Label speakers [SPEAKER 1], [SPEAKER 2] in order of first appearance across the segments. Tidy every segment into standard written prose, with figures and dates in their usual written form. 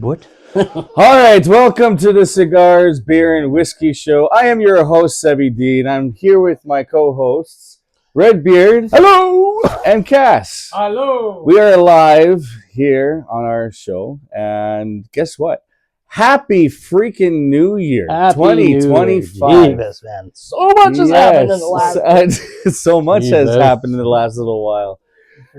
[SPEAKER 1] What?
[SPEAKER 2] All right, welcome to the Cigars, Beer, and Whiskey Show. I am your host, Sebi D, and I'm here with my co-hosts, Redbeard.
[SPEAKER 1] Hello!
[SPEAKER 2] And Cass.
[SPEAKER 3] Hello.
[SPEAKER 2] We are live here on our show, and guess what? Happy freaking New Year,
[SPEAKER 1] Happy
[SPEAKER 2] 2025.
[SPEAKER 1] Jesus, man. So much has happened in the last...
[SPEAKER 2] So much has happened in the last little while.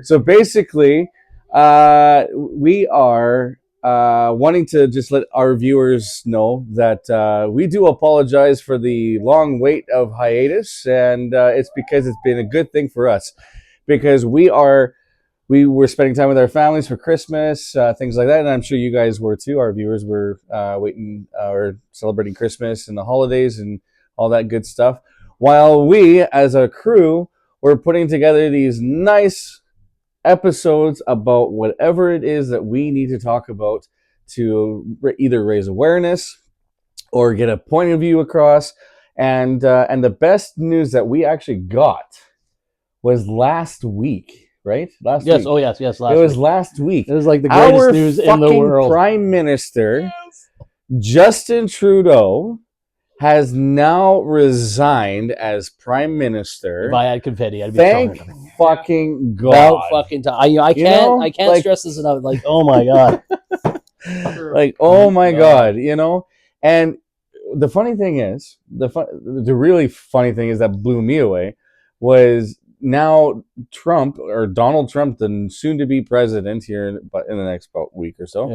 [SPEAKER 2] So basically, we are wanting to just let our viewers know that we do apologize for the long wait of hiatus, and it's because it's been a good thing for us, because we were spending time with our families for Christmas, things like that, and I'm sure you guys were too. Our viewers were waiting or celebrating Christmas and the holidays and all that good stuff, while we, as a crew, were putting together these nice episodes about whatever it is that we need to talk about to either raise awareness or get a point of view across. And the best news that we actually got was last week, right? Last week.
[SPEAKER 1] Oh yes, last
[SPEAKER 2] it was last week.
[SPEAKER 1] It was like the greatest
[SPEAKER 2] Our
[SPEAKER 1] news in the world.
[SPEAKER 2] Prime Minister, Justin Trudeau, has now resigned as Prime Minister.
[SPEAKER 1] If I had confetti, I'd be
[SPEAKER 2] Thank
[SPEAKER 1] throwing it.
[SPEAKER 2] fucking God.
[SPEAKER 1] About fucking time. I can't
[SPEAKER 2] like,
[SPEAKER 1] stress this enough. Like, oh my God.
[SPEAKER 2] Like, oh my God, you know? And the funny thing is, the really funny thing is that blew me away was now Trump, or Donald Trump, the soon-to-be president here in the next about week or so,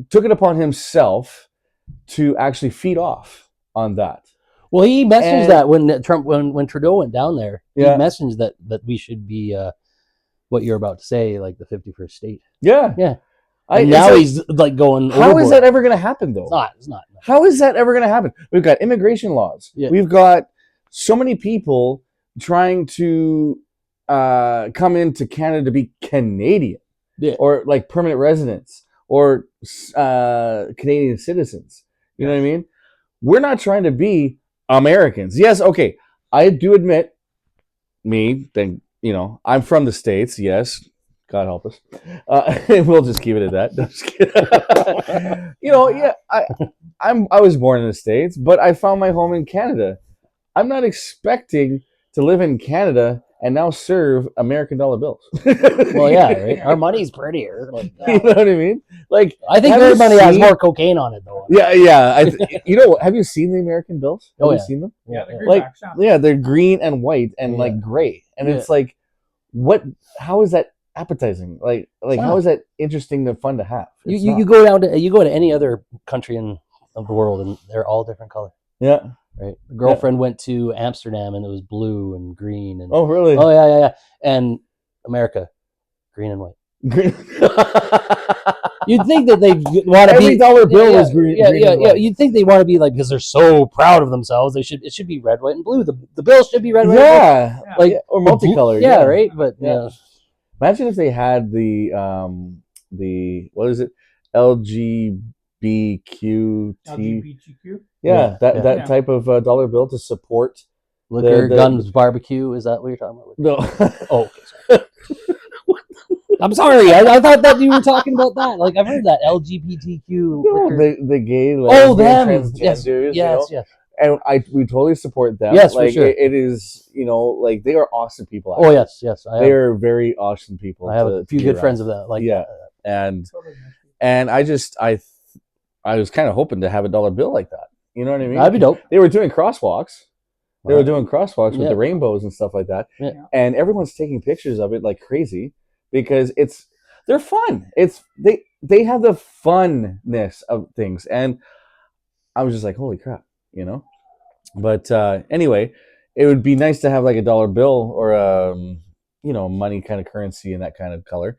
[SPEAKER 2] took it upon himself to actually feed off on that.
[SPEAKER 1] Well, he messaged that when Trudeau went down there. He messaged that we should be what you're about to say, like the 51st state.
[SPEAKER 2] Yeah.
[SPEAKER 1] Now he's like going.
[SPEAKER 2] How
[SPEAKER 1] overboard.
[SPEAKER 2] is that ever going to happen, though?
[SPEAKER 1] It's not.
[SPEAKER 2] How is that ever going to happen? We've got immigration laws. Yeah. We've got so many people trying to come into Canada to be Canadian, or like permanent residents, or Canadian citizens. You know what I mean? We're not trying to be Americans. Yes, okay. I do admit, I'm from the States. Yes, God help us. We'll just keep it at that. I was born in the States, but I found my home in Canada. I'm not expecting to live in Canada and now serve American dollar bills.
[SPEAKER 1] Well, yeah, right? Our money's prettier. Like,
[SPEAKER 2] you know what I mean? Like,
[SPEAKER 1] I think their money has more cocaine on it, though.
[SPEAKER 2] Yeah. Have you seen the American bills? Have you seen them?
[SPEAKER 3] Yeah, they're
[SPEAKER 2] like, they're green and white and like gray, and it's like, what? How is that appetizing? Like, how is that interesting and fun to have?
[SPEAKER 1] You go to any other country of the world, and they're all different color.
[SPEAKER 2] Yeah.
[SPEAKER 1] Right. The girlfriend went to Amsterdam, and it was blue and green. And
[SPEAKER 2] oh, really?
[SPEAKER 1] Oh, yeah. And America, green and white.
[SPEAKER 2] Green.
[SPEAKER 1] You'd think that they want to be.
[SPEAKER 2] Every dollar bill is green.
[SPEAKER 1] Yeah. You'd think they want to be like, because they're so proud of themselves. It should be red, white, and blue. The bill should be red, white, and blue. Like,
[SPEAKER 2] or multicolored.
[SPEAKER 1] Yeah, right. But
[SPEAKER 2] imagine if they had the what is it, LGBTQ. Yeah, that type of dollar bill to support
[SPEAKER 1] liquor, guns, barbecue. Is that what you're talking about?
[SPEAKER 2] No.
[SPEAKER 1] Oh, okay, sorry. I'm sorry. I thought that you were talking about that. Like, I've heard that LGBTQ.
[SPEAKER 2] The gay,
[SPEAKER 1] them.
[SPEAKER 2] Transgenders.
[SPEAKER 1] Yes.
[SPEAKER 2] And we totally support them.
[SPEAKER 1] Yes,
[SPEAKER 2] like,
[SPEAKER 1] for sure.
[SPEAKER 2] It is, like, they are awesome people.
[SPEAKER 1] Actually. Oh, yes.
[SPEAKER 2] They are very awesome people.
[SPEAKER 1] I have a few good friends of that. Like,
[SPEAKER 2] and I was kind of hoping to have a dollar bill like that. You know what I mean?
[SPEAKER 1] That'd be dope.
[SPEAKER 2] They were doing crosswalks. They were doing crosswalks with the rainbows and stuff like that.
[SPEAKER 1] Yeah.
[SPEAKER 2] And everyone's taking pictures of it like crazy because they're fun. They have the funness of things. And I was just like, holy crap, But anyway, it would be nice to have like a dollar bill or money kind of currency in that kind of color.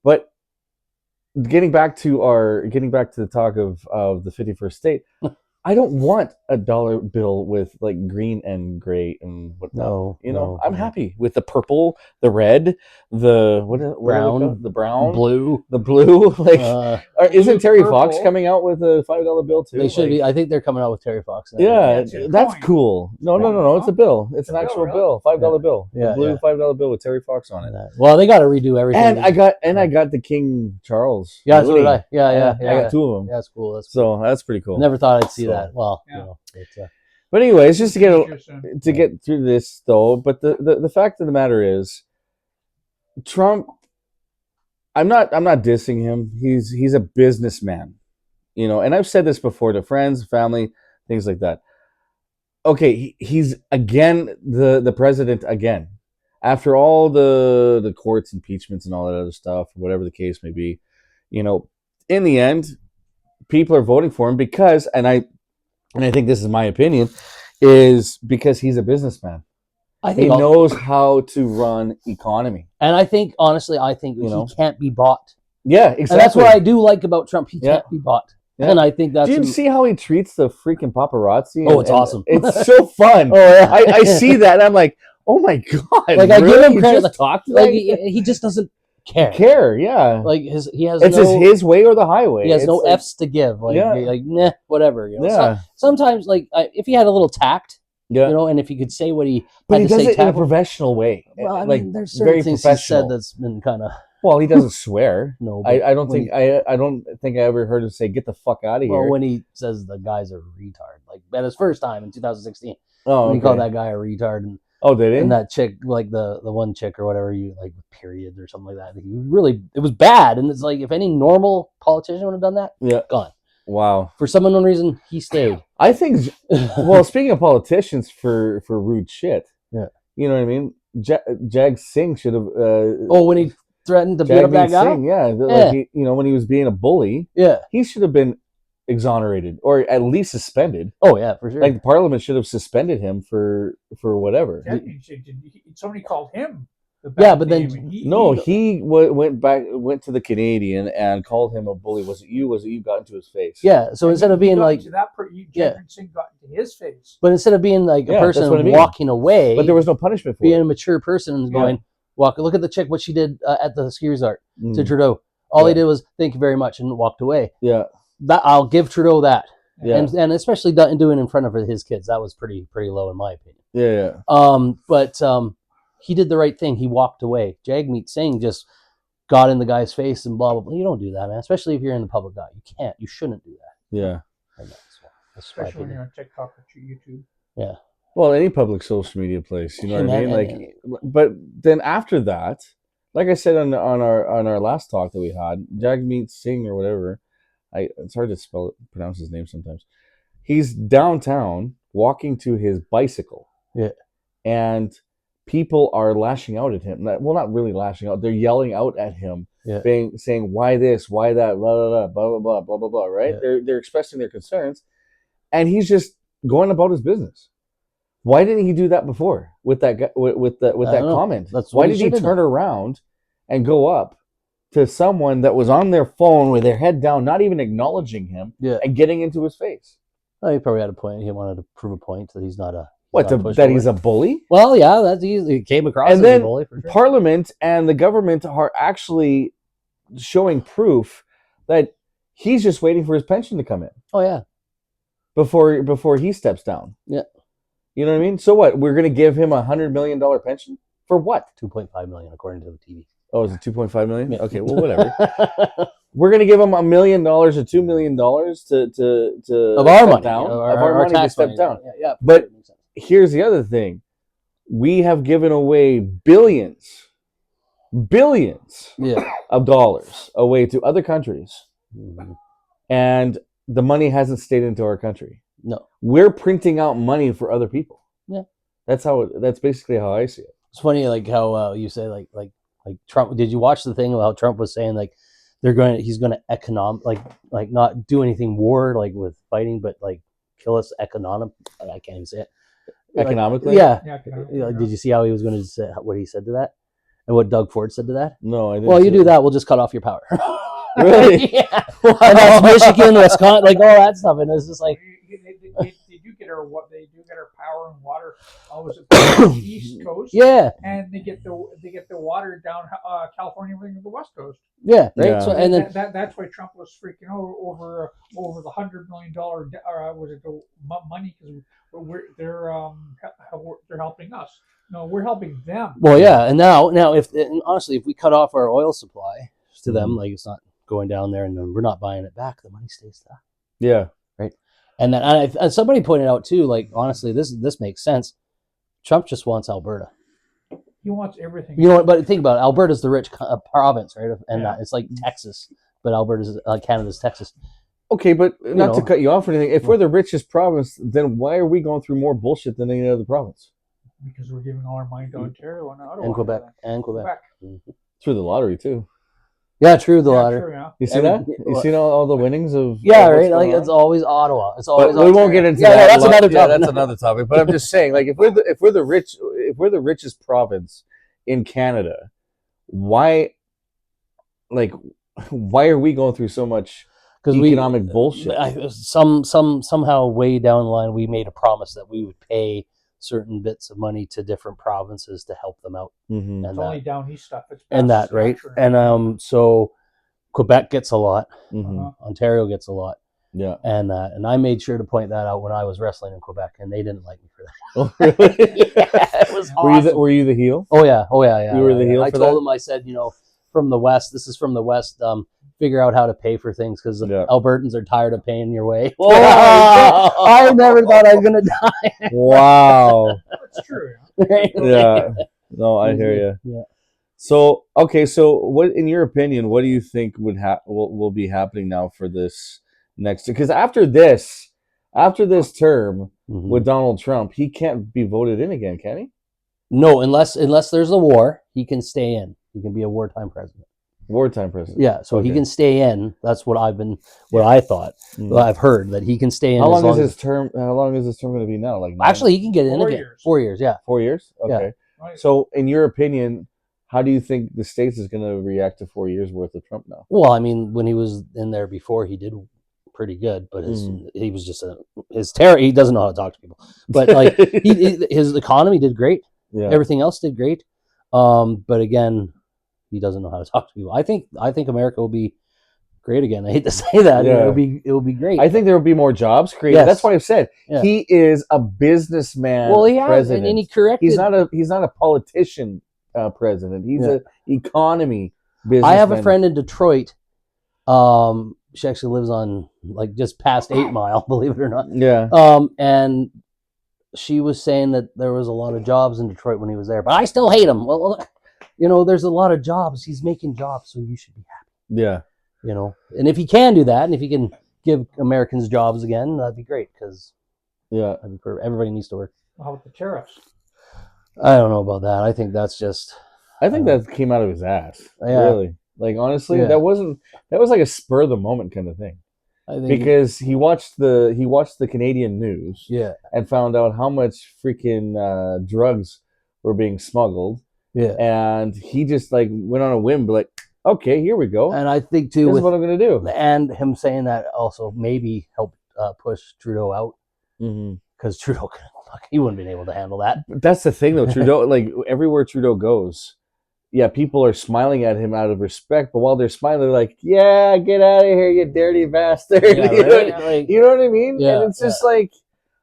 [SPEAKER 2] But getting back to the talk of the 51st state, I don't want a dollar bill with like green and gray and whatnot.
[SPEAKER 1] No,
[SPEAKER 2] You know,
[SPEAKER 1] no,
[SPEAKER 2] I'm
[SPEAKER 1] no.
[SPEAKER 2] happy with the purple, the red, the
[SPEAKER 1] Brown,
[SPEAKER 2] the brown,
[SPEAKER 1] blue.
[SPEAKER 2] the blue. Like, isn't
[SPEAKER 3] Blue,
[SPEAKER 2] Terry Fox
[SPEAKER 3] purple.
[SPEAKER 2] coming out with a $5 bill too?
[SPEAKER 1] They should
[SPEAKER 2] Like,
[SPEAKER 1] be. I think they're coming out with Terry Fox. Now.
[SPEAKER 2] Yeah,
[SPEAKER 3] it's a
[SPEAKER 2] that's
[SPEAKER 3] coin.
[SPEAKER 2] cool. No, it's a bill. It's an
[SPEAKER 3] a bill,
[SPEAKER 2] actual
[SPEAKER 3] really?
[SPEAKER 2] bill, $5 bill.
[SPEAKER 1] Yeah,
[SPEAKER 2] The blue
[SPEAKER 1] yeah.
[SPEAKER 2] $5 bill with Terry Fox on it.
[SPEAKER 1] Well, they got to redo everything.
[SPEAKER 2] And I got the King Charles.
[SPEAKER 1] Yeah, so did
[SPEAKER 2] Looney.
[SPEAKER 1] I. Yeah.
[SPEAKER 2] I got two of them.
[SPEAKER 1] Yeah, that's cool. That's cool.
[SPEAKER 2] So that's pretty
[SPEAKER 1] I
[SPEAKER 2] cool.
[SPEAKER 1] never thought I'd see
[SPEAKER 2] So-
[SPEAKER 1] that. Well,
[SPEAKER 3] Yeah.
[SPEAKER 1] you know, it's,
[SPEAKER 2] But anyways, just to
[SPEAKER 3] Interesting.
[SPEAKER 2] get through this though. But the fact of the matter is, Trump. I'm not dissing him. He's a businessman, you know. And I've said this before to friends, family, things like that. Okay, he's again the president again. After all the courts impeachments and all that other stuff, whatever the case may be, you know, in the end, people are voting for him because, and I think this is my opinion, is because he's a businessman.
[SPEAKER 1] I
[SPEAKER 2] He
[SPEAKER 1] think
[SPEAKER 2] knows how to run economy.
[SPEAKER 1] and I think honestly,
[SPEAKER 2] You know?
[SPEAKER 1] he can't be bought.
[SPEAKER 2] Yeah, exactly.
[SPEAKER 1] And that's what I do like about Trump. He
[SPEAKER 2] Yeah.
[SPEAKER 1] can't be bought.
[SPEAKER 2] Yeah.
[SPEAKER 1] And I think that's
[SPEAKER 2] Do you see how he treats the freaking paparazzi?
[SPEAKER 1] Oh, it's awesome.
[SPEAKER 2] It's so fun.
[SPEAKER 1] Oh yeah.
[SPEAKER 2] I see that and I'm like, oh my god!
[SPEAKER 1] Like, I give
[SPEAKER 2] really?
[SPEAKER 1] him
[SPEAKER 2] You
[SPEAKER 1] credit,
[SPEAKER 2] just talk to
[SPEAKER 1] like
[SPEAKER 2] that
[SPEAKER 1] he just doesn't care.
[SPEAKER 2] care? Yeah,
[SPEAKER 1] Like he has
[SPEAKER 2] it's
[SPEAKER 1] no
[SPEAKER 2] his way or the highway.
[SPEAKER 1] he has
[SPEAKER 2] It's
[SPEAKER 1] no
[SPEAKER 2] like,
[SPEAKER 1] F's to give. Like
[SPEAKER 2] Yeah.
[SPEAKER 1] like nah, whatever. You know?
[SPEAKER 2] Yeah,
[SPEAKER 1] Sometimes like if he had a little tact,
[SPEAKER 2] yeah.
[SPEAKER 1] you know, and if he could say what he
[SPEAKER 2] But
[SPEAKER 1] had
[SPEAKER 2] he
[SPEAKER 1] to
[SPEAKER 2] does
[SPEAKER 1] say
[SPEAKER 2] it in a
[SPEAKER 1] tactful-
[SPEAKER 2] professional way.
[SPEAKER 1] Well, I
[SPEAKER 2] like
[SPEAKER 1] mean, there's certain
[SPEAKER 2] very
[SPEAKER 1] things he
[SPEAKER 2] professional.
[SPEAKER 1] said that's been kind of
[SPEAKER 2] Well, he doesn't swear.
[SPEAKER 1] no. But
[SPEAKER 2] I don't
[SPEAKER 1] when
[SPEAKER 2] think I don't think I ever heard him say "get the fuck out of
[SPEAKER 1] Well,
[SPEAKER 2] here."
[SPEAKER 1] when he says the guy's a retard, like at his first time in 2016,
[SPEAKER 2] Oh,
[SPEAKER 1] when he
[SPEAKER 2] okay.
[SPEAKER 1] called that guy a retard,
[SPEAKER 2] Oh, did he?
[SPEAKER 1] and that chick, like the one chick or whatever, you like periods or something like that. He really, it was bad, and it's like if any normal politician would have done that,
[SPEAKER 2] Yeah.
[SPEAKER 1] gone.
[SPEAKER 2] Wow.
[SPEAKER 1] For some unknown reason, he stayed.
[SPEAKER 2] I think. Well, speaking of politicians for rude shit.
[SPEAKER 1] Yeah.
[SPEAKER 2] You know what I mean? Jag Singh should have.
[SPEAKER 1] Oh, when he threatened to beat up that
[SPEAKER 2] Jagmeet
[SPEAKER 1] guy.
[SPEAKER 2] Singh, yeah.
[SPEAKER 1] Yeah.
[SPEAKER 2] Like he, you know, when he was being a bully,
[SPEAKER 1] Yeah.
[SPEAKER 2] he should have been exonerated or at least suspended.
[SPEAKER 1] Oh yeah, for sure.
[SPEAKER 2] Like the parliament should have suspended him for whatever.
[SPEAKER 3] Somebody called him. The
[SPEAKER 1] Yeah,
[SPEAKER 3] bad
[SPEAKER 1] but then-
[SPEAKER 3] name, and
[SPEAKER 2] No, he went to the Canadian and called him a bully. Was it you? Got into his face.
[SPEAKER 1] yeah. So
[SPEAKER 3] and
[SPEAKER 1] instead of
[SPEAKER 3] he
[SPEAKER 1] being
[SPEAKER 3] got
[SPEAKER 1] like,
[SPEAKER 3] into that,
[SPEAKER 1] Yeah.
[SPEAKER 3] Jagmeet Singh got into his face.
[SPEAKER 1] but instead of being like
[SPEAKER 2] Yeah,
[SPEAKER 1] a
[SPEAKER 2] that's
[SPEAKER 1] person
[SPEAKER 2] what I mean.
[SPEAKER 1] walking away,
[SPEAKER 2] but there was no punishment for
[SPEAKER 1] being
[SPEAKER 2] it.
[SPEAKER 1] a mature person and
[SPEAKER 2] Yeah.
[SPEAKER 1] going, look at the chick, what she did at the ski resort to
[SPEAKER 2] Mm,
[SPEAKER 1] Trudeau. All he
[SPEAKER 2] Yeah.
[SPEAKER 1] did was thank you very much and walked away.
[SPEAKER 2] yeah,
[SPEAKER 1] That I'll give Trudeau that,
[SPEAKER 2] yeah,
[SPEAKER 1] and especially doing in front of his kids, that was pretty low in my opinion.
[SPEAKER 2] yeah.
[SPEAKER 1] But he did the right thing. He walked away. Jagmeet Singh just got in the guy's face and blah blah blah. You don't do that, man. Especially if you're in the public eye. You can't. You shouldn't do that.
[SPEAKER 2] Yeah.
[SPEAKER 1] That's my
[SPEAKER 3] Especially when
[SPEAKER 1] opinion.
[SPEAKER 3] you're on TikTok or YouTube.
[SPEAKER 1] Yeah.
[SPEAKER 2] Well, any public social media place, you know
[SPEAKER 1] Hey,
[SPEAKER 2] what I
[SPEAKER 1] man,
[SPEAKER 2] mean? Like, but then after that, like I said on our last talk that we had, Jagmeet Singh or whatever, it's hard to pronounce his name sometimes. He's downtown walking to his bicycle.
[SPEAKER 1] Yeah.
[SPEAKER 2] And people are lashing out at him. Well, not really lashing out. They're yelling out at him,
[SPEAKER 1] Yeah.
[SPEAKER 2] saying, "Why this? Why that? Blah blah blah blah blah blah blah blah." Right?
[SPEAKER 1] Yeah.
[SPEAKER 2] They're expressing their concerns, and he's just going about his business. Why didn't he do that before with that guy, with that
[SPEAKER 1] I don't know.
[SPEAKER 2] comment?
[SPEAKER 1] That's
[SPEAKER 2] Why
[SPEAKER 1] what he
[SPEAKER 2] did he
[SPEAKER 1] should've
[SPEAKER 2] turn around and go up to someone that was on their phone with their head down, not even acknowledging him,
[SPEAKER 1] Yeah.
[SPEAKER 2] and getting into his face?
[SPEAKER 1] Oh, he probably had a point. He wanted to prove a point that he's not a
[SPEAKER 2] What?
[SPEAKER 1] not a
[SPEAKER 2] That he's
[SPEAKER 1] pushover.
[SPEAKER 2] a bully?
[SPEAKER 1] Well, yeah, that's easy. He came across
[SPEAKER 2] And
[SPEAKER 1] as
[SPEAKER 2] then
[SPEAKER 1] a bully for sure.
[SPEAKER 2] Parliament and the government are actually showing proof that he's just waiting for his pension to come in
[SPEAKER 1] Oh yeah,
[SPEAKER 2] before he steps down.
[SPEAKER 1] Yeah.
[SPEAKER 2] You know what I mean? So what? We're gonna give him $100 million pension for what?
[SPEAKER 1] 2.5 million according to the TV.
[SPEAKER 2] Oh, is it 2.5 million?
[SPEAKER 1] Yeah.
[SPEAKER 2] Okay, well, whatever. We're gonna give him $1 million or $2 million to
[SPEAKER 1] of our
[SPEAKER 2] step
[SPEAKER 1] money,
[SPEAKER 2] down,
[SPEAKER 1] you know,
[SPEAKER 2] of our money to
[SPEAKER 1] tax
[SPEAKER 2] step
[SPEAKER 1] money.
[SPEAKER 2] down.
[SPEAKER 1] Yeah, yeah.
[SPEAKER 2] But-
[SPEAKER 1] it makes sense.
[SPEAKER 2] Here's the other thing: we have given away billions
[SPEAKER 1] Yeah.
[SPEAKER 2] of dollars away to other countries,
[SPEAKER 1] Mhm.
[SPEAKER 2] and the money hasn't stayed into our country.
[SPEAKER 1] No,
[SPEAKER 2] We're printing out money for other people.
[SPEAKER 1] Yeah.
[SPEAKER 2] That's basically how I see it.
[SPEAKER 1] it's funny like how you say like Trump. Did you watch the thing about how Trump was saying like he's going to like not do anything war like with fighting, but like kill us economic. I can't even say it.
[SPEAKER 2] Economically?
[SPEAKER 1] Yeah.
[SPEAKER 3] Yeah,
[SPEAKER 1] Yeah, did you see how he was going to say what he said to that, and what Doug Ford said to that?
[SPEAKER 2] No, I didn't.
[SPEAKER 1] Well, you
[SPEAKER 2] see
[SPEAKER 1] do
[SPEAKER 2] it.
[SPEAKER 1] that, we'll just cut off your power.
[SPEAKER 2] Really?
[SPEAKER 1] Yeah. And that's Michigan, Wisconsin, like all that stuff. And it's just like,
[SPEAKER 3] They do get our power and water always at the east coast.
[SPEAKER 1] yeah,
[SPEAKER 3] And they get the water down California and the west coast.
[SPEAKER 1] yeah, right.
[SPEAKER 2] Yeah.
[SPEAKER 1] So and then
[SPEAKER 3] That's why Trump was freaking out over the $100 million was it the money, because they're helping us. No, we're helping them.
[SPEAKER 1] well, yeah, and now and honestly, if we cut off our oil supply to them, like it's not going down there, and then we're not buying it back, the money stays there.
[SPEAKER 2] Yeah.
[SPEAKER 1] And then and somebody pointed out too, like honestly, this makes sense. Trump just wants Alberta.
[SPEAKER 3] He wants everything.
[SPEAKER 1] You know what? But think about it. Alberta's the rich province, right? And
[SPEAKER 3] Yeah.
[SPEAKER 1] it's like Texas, but Alberta's Canada's Texas.
[SPEAKER 2] Okay, but not to
[SPEAKER 1] know.
[SPEAKER 2] cut you off or anything. If we're the richest province, then why are we going through more bullshit than any other province?
[SPEAKER 3] Because we're giving all our money to Ontario and Ottawa.
[SPEAKER 1] And Quebec.
[SPEAKER 2] Through the lottery too.
[SPEAKER 1] Yeah, true. The
[SPEAKER 3] Yeah,
[SPEAKER 1] lottery.
[SPEAKER 3] sure, yeah.
[SPEAKER 2] You see
[SPEAKER 1] Every-
[SPEAKER 2] that? You seen all the winnings of?
[SPEAKER 1] Yeah,
[SPEAKER 2] of what's
[SPEAKER 1] right. Like
[SPEAKER 2] going
[SPEAKER 1] it's
[SPEAKER 2] on?
[SPEAKER 1] always Ottawa. It's always.
[SPEAKER 2] But we won't
[SPEAKER 1] Ontario.
[SPEAKER 2] get into
[SPEAKER 1] Yeah,
[SPEAKER 2] that.
[SPEAKER 1] that's another
[SPEAKER 2] Yeah,
[SPEAKER 1] topic.
[SPEAKER 2] that's another topic. But I'm just saying, like, if we're the richest province in Canada, why are we going through so much economic bullshit?
[SPEAKER 1] Somehow way down the line, we made a promise that we would pay certain bits of money to different provinces to help them out,
[SPEAKER 2] Mm-hmm.
[SPEAKER 1] and
[SPEAKER 3] It's
[SPEAKER 1] that,
[SPEAKER 3] only down east stuff. It's
[SPEAKER 1] and
[SPEAKER 3] past
[SPEAKER 1] that, right?
[SPEAKER 3] Saskatchewan.
[SPEAKER 1] And so Quebec gets a lot,
[SPEAKER 2] Mm-hmm.
[SPEAKER 1] Ontario gets a lot,
[SPEAKER 2] Yeah.
[SPEAKER 1] and I made sure to point that out when I was wrestling in Quebec, and they didn't like me for that.
[SPEAKER 2] Oh, really?
[SPEAKER 1] Yeah, it was awesome.
[SPEAKER 2] Were you the heel?
[SPEAKER 1] Oh yeah.
[SPEAKER 2] You were the heel
[SPEAKER 1] I
[SPEAKER 2] for
[SPEAKER 1] told
[SPEAKER 2] that?
[SPEAKER 1] them, I said, from the West, this is from the West. Figure out how to pay for things because
[SPEAKER 2] Yeah.
[SPEAKER 1] Albertans are tired of paying your way.
[SPEAKER 2] Oh,
[SPEAKER 1] I never thought I was gonna die.
[SPEAKER 2] Wow.
[SPEAKER 3] That's true.
[SPEAKER 2] Yeah. No, I hear you.
[SPEAKER 1] Yeah.
[SPEAKER 2] So okay, so what, in your opinion, what do you think will be happening now for this next? Because after this term
[SPEAKER 1] Mhm.
[SPEAKER 2] with Donald Trump, he can't be voted in again, can he?
[SPEAKER 1] No, unless there's a war, he can stay in. He can be a wartime president.
[SPEAKER 2] Wartime president.
[SPEAKER 1] Yeah, so he
[SPEAKER 2] Okay.
[SPEAKER 1] can stay in. That's what I thought.
[SPEAKER 2] Mm.
[SPEAKER 1] Well, I've heard that he can stay in.
[SPEAKER 2] How
[SPEAKER 1] as
[SPEAKER 2] long is
[SPEAKER 1] long
[SPEAKER 2] his term? How long is this term going to be now? Like
[SPEAKER 1] Actually, he can get in
[SPEAKER 3] 4
[SPEAKER 1] again.
[SPEAKER 3] years.
[SPEAKER 1] 4 years, yeah.
[SPEAKER 2] 4 years.
[SPEAKER 1] Yeah.
[SPEAKER 2] Okay.
[SPEAKER 3] Right.
[SPEAKER 2] So, in your opinion, how do you think the states is going to react to 4 years worth of Trump now?
[SPEAKER 1] Well, I mean, when he was in there before, he did pretty good, but
[SPEAKER 2] Mm.
[SPEAKER 1] he was just his terror. He doesn't know how to talk to people, but like his economy did great.
[SPEAKER 2] yeah.
[SPEAKER 1] Everything else did great, but again, he doesn't know how to talk to people. I think America will be great again. I hate to say that.
[SPEAKER 2] Yeah.
[SPEAKER 1] It will be great.
[SPEAKER 2] I think there will be more jobs created.
[SPEAKER 1] Yes.
[SPEAKER 2] That's why I've said
[SPEAKER 1] Yeah.
[SPEAKER 2] he is a businessman.
[SPEAKER 1] well, he has,
[SPEAKER 2] president.
[SPEAKER 1] and he corrected.
[SPEAKER 2] He's not a politician president. He's
[SPEAKER 1] Yeah.
[SPEAKER 2] a economy businessman.
[SPEAKER 1] I have a friend in Detroit. She actually lives on like just past 8 Mile, believe it or not.
[SPEAKER 2] Yeah.
[SPEAKER 1] And she was saying that there was a lot of jobs in Detroit when he was there, but I still hate him. Well, there's a lot of jobs. He's making jobs, so you should be happy.
[SPEAKER 2] Yeah.
[SPEAKER 1] And if he can do that, and if he can give Americans jobs again, that'd be great because
[SPEAKER 2] Yeah.
[SPEAKER 1] everybody needs to work.
[SPEAKER 3] How about the tariffs?
[SPEAKER 1] I don't know about that. I think that's just
[SPEAKER 2] I think that came out of his ass.
[SPEAKER 1] Yeah.
[SPEAKER 2] Really. Like honestly,
[SPEAKER 1] Yeah.
[SPEAKER 2] that was like a spur of the moment kind of thing.
[SPEAKER 1] I think
[SPEAKER 2] Because he watched the Canadian news
[SPEAKER 1] yeah,
[SPEAKER 2] and found out how much freaking drugs were being smuggled,
[SPEAKER 1] yeah.
[SPEAKER 2] and he just like went on a whim, like, okay, here we go.
[SPEAKER 1] And I think
[SPEAKER 2] This
[SPEAKER 1] too
[SPEAKER 2] is
[SPEAKER 1] with
[SPEAKER 2] what I'm gonna do.
[SPEAKER 1] and him saying that also maybe helped push Trudeau out
[SPEAKER 2] Mm-hmm.
[SPEAKER 1] because Trudeau he wouldn't have been able to handle that.
[SPEAKER 2] But that's the thing, though. Trudeau, like everywhere Trudeau goes, yeah, people are smiling at him out of respect, but while they're smiling, they're like, "Yeah, get out of here, you dirty bastard."
[SPEAKER 1] Yeah,
[SPEAKER 2] you, know,
[SPEAKER 1] right? Like,
[SPEAKER 2] you know what I mean?
[SPEAKER 1] Yeah,
[SPEAKER 2] And it's just like,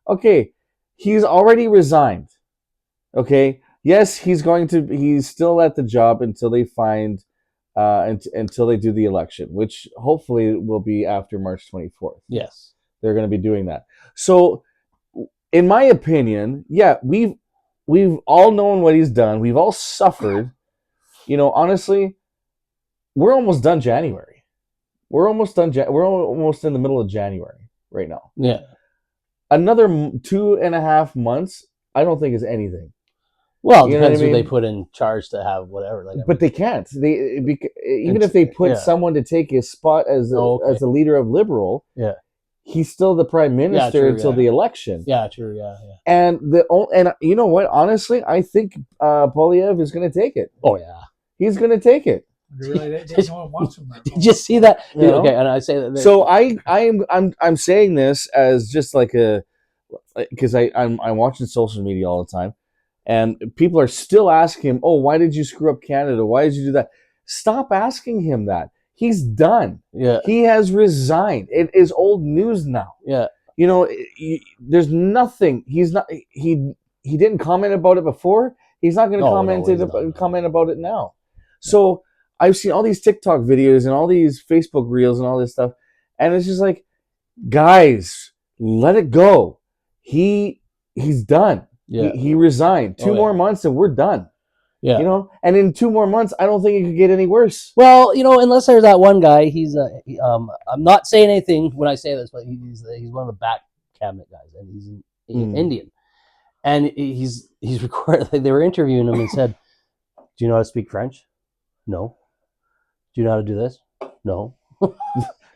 [SPEAKER 2] okay, he's already resigned. Okay, yes, he's still at the job until they find, until they do the election, which hopefully will be after March 24th.
[SPEAKER 1] yes.
[SPEAKER 2] They're going to be doing that. So, in my opinion, yeah, we've all known what he's done. We've all suffered. Honestly, we're almost done January. We're almost done. We're almost in the middle of January right now.
[SPEAKER 1] Yeah.
[SPEAKER 2] Another 2.5 months, I don't think is anything.
[SPEAKER 1] Well, it
[SPEAKER 2] You know what I
[SPEAKER 1] depends who they
[SPEAKER 2] mean?
[SPEAKER 1] put in charge to have whatever. Like,
[SPEAKER 2] But they can't. Even
[SPEAKER 1] It's-
[SPEAKER 2] if they put
[SPEAKER 1] yeah.
[SPEAKER 2] someone to take his spot as
[SPEAKER 1] Okay.
[SPEAKER 2] a leader of Liberal,
[SPEAKER 1] Yeah.
[SPEAKER 2] he's still the prime minister
[SPEAKER 1] true,
[SPEAKER 2] until
[SPEAKER 1] yeah.
[SPEAKER 2] the election.
[SPEAKER 1] yeah, true. Yeah.
[SPEAKER 2] And you know what? Honestly, I think Polyev is going to take it.
[SPEAKER 1] Oh yeah.
[SPEAKER 2] He's going to take it.
[SPEAKER 3] No one wants him there.
[SPEAKER 1] Did you see that?
[SPEAKER 2] You know?
[SPEAKER 1] Okay, and I say that.
[SPEAKER 2] So I'm saying this as just like because I'm watching social media all the time, and people are still asking him, "Oh, why did you screw up Canada? Why did you do that?" Stop asking him that. He's done.
[SPEAKER 1] Yeah,
[SPEAKER 2] He has resigned. It is old news now.
[SPEAKER 1] yeah.
[SPEAKER 2] You know, there's nothing. He's not. He didn't comment about it before. He's not going to comment about it now. So I've seen all these TikTok videos and all these Facebook reels and all this stuff, and it's just like, guys, let it go. He's done.
[SPEAKER 1] Yeah.
[SPEAKER 2] He resigned. 2 more months and we're done.
[SPEAKER 1] Yeah.
[SPEAKER 2] You know, and in 2 more months, I don't think it could get any worse.
[SPEAKER 1] Well, you know, unless there's that one guy, I'm not saying anything when I say this, but he's one of the back cabinet guys, and he's Indian, and he's recorded. Like, they were interviewing him and said, "Do you know how to speak French? No. Do you know how to do this? No. Do